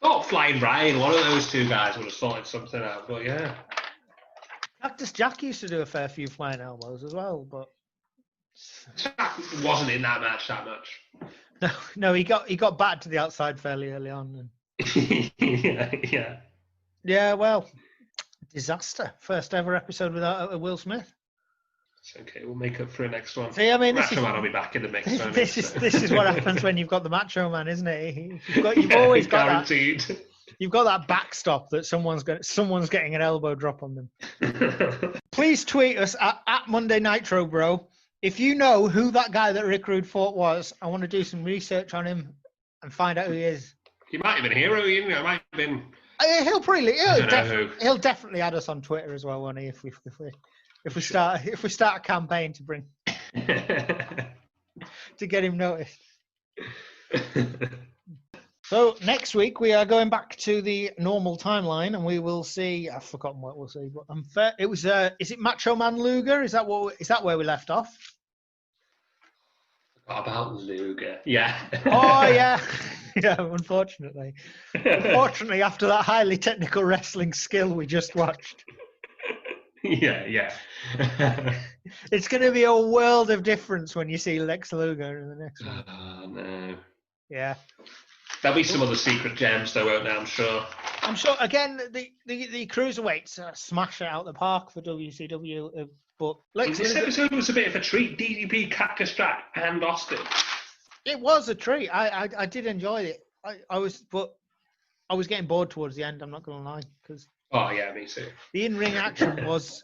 Oh, Flying Brian, one of those two guys would have sorted something out, but yeah. Cactus Jack used to do a fair few flying elbows as well, but Jack wasn't in that match that much. No, he got battered to the outside fairly early on. Yeah. Yeah, well, disaster. First ever episode without a Will Smith. It's okay, we'll make up for it next one. See, I mean, Macho Man will be back in the mix. This is what happens when you've got the Macho Man, isn't it? You've always got guaranteed. That. You've got that backstop that someone's getting an elbow drop on them. Please tweet us at Monday Nitro, bro. If you know who that guy that Rick Rude fought was, I want to do some research on him and find out who he is. He might have been a hero, he might have been. He'll definitely add us on Twitter as well, won't he? If we start a campaign to bring to get him noticed. So next week we are going back to the normal timeline, and we will see. I've forgotten what we'll see, but it was. Is it Macho Man Luger? Is that where we left off? What about Luger? Yeah. Oh yeah, yeah. Unfortunately, after that highly technical wrestling skill we just watched. Yeah. It's going to be a world of difference when you see Lex Luger in the next one. Oh no. Yeah. There'll be some other secret gems, though, won't there? I'm sure. Again, the cruiserweights smash it out the park for WCW. But this episode was a bit of a treat. DDP, Cactus Jack, and Austin. It was a treat. I did enjoy it. I was getting bored towards the end. I'm not going to lie, because. Oh yeah, me too. The in-ring action was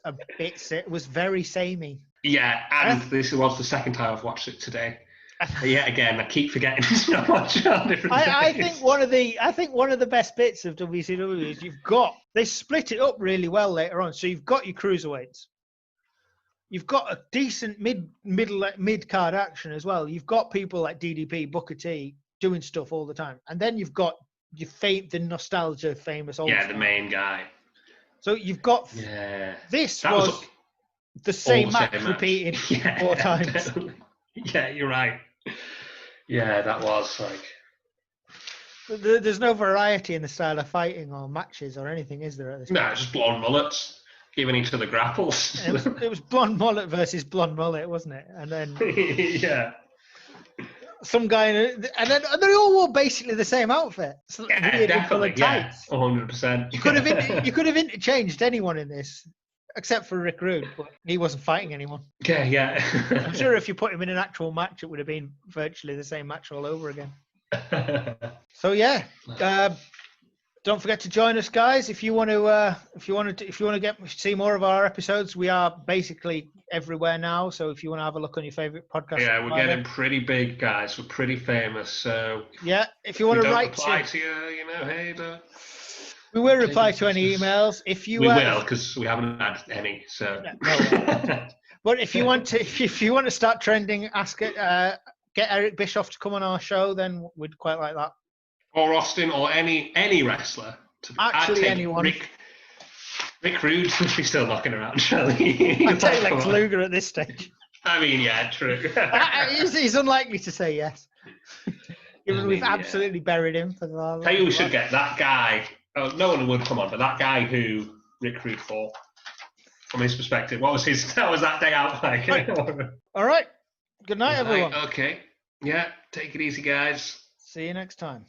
very samey. Yeah, and this was the second time I've watched it today. Yeah, again, I keep forgetting to watch it on different days. I think one of the best bits of WCW is they split it up really well later on. So you've got your cruiserweights, you've got a decent mid card action as well. You've got people like DDP, Booker T doing stuff all the time, and then you've got the nostalgia famous old. Yeah, the main guy. So you've got Yeah. this That was was the same all the match same repeated Yeah, 4 times. definitely. Yeah, you're right. Yeah, that was like. There's no variety in the style of fighting or matches or anything, is there? At this No, point? just blonde mullets giving each other grapples. It was blonde mullet versus blonde mullet, wasn't it? And then Yeah. some guy, and they all wore basically the same outfit. It's Yeah, weirdly definitely. coloured Yeah, tights. 100%. You could have interchanged anyone in this, except for Rick Rude, but he wasn't fighting anyone. Yeah, yeah. I'm sure if you put him in an actual match, it would have been virtually the same match all over again. So yeah, don't forget to join us, guys. If you want to see more of our episodes, we are basically everywhere now. So if you want to have a look on your favorite podcast, Yeah, we're getting pretty big, guys. We're pretty famous. So yeah, if you want to write reply to you, hey, but we will reply to any emails. If you we will, because we haven't had any. So, but if you want to start trending, get Eric Bischoff to come on our show, then we'd quite like that. Or Austin, or any wrestler. Actually, anyone. Rick Rude, he's still knocking around, Charlie. I'd take Lex Luger at this stage. I mean, yeah, true. He's unlikely to say yes. Given we've absolutely buried him for the last. Tell you, we should get that guy. Oh, no one would come on, but that guy who Rick Rude fought, from his perspective, what was that day out like? All right. Good night, everyone. Okay. Yeah. Take it easy, guys. See you next time.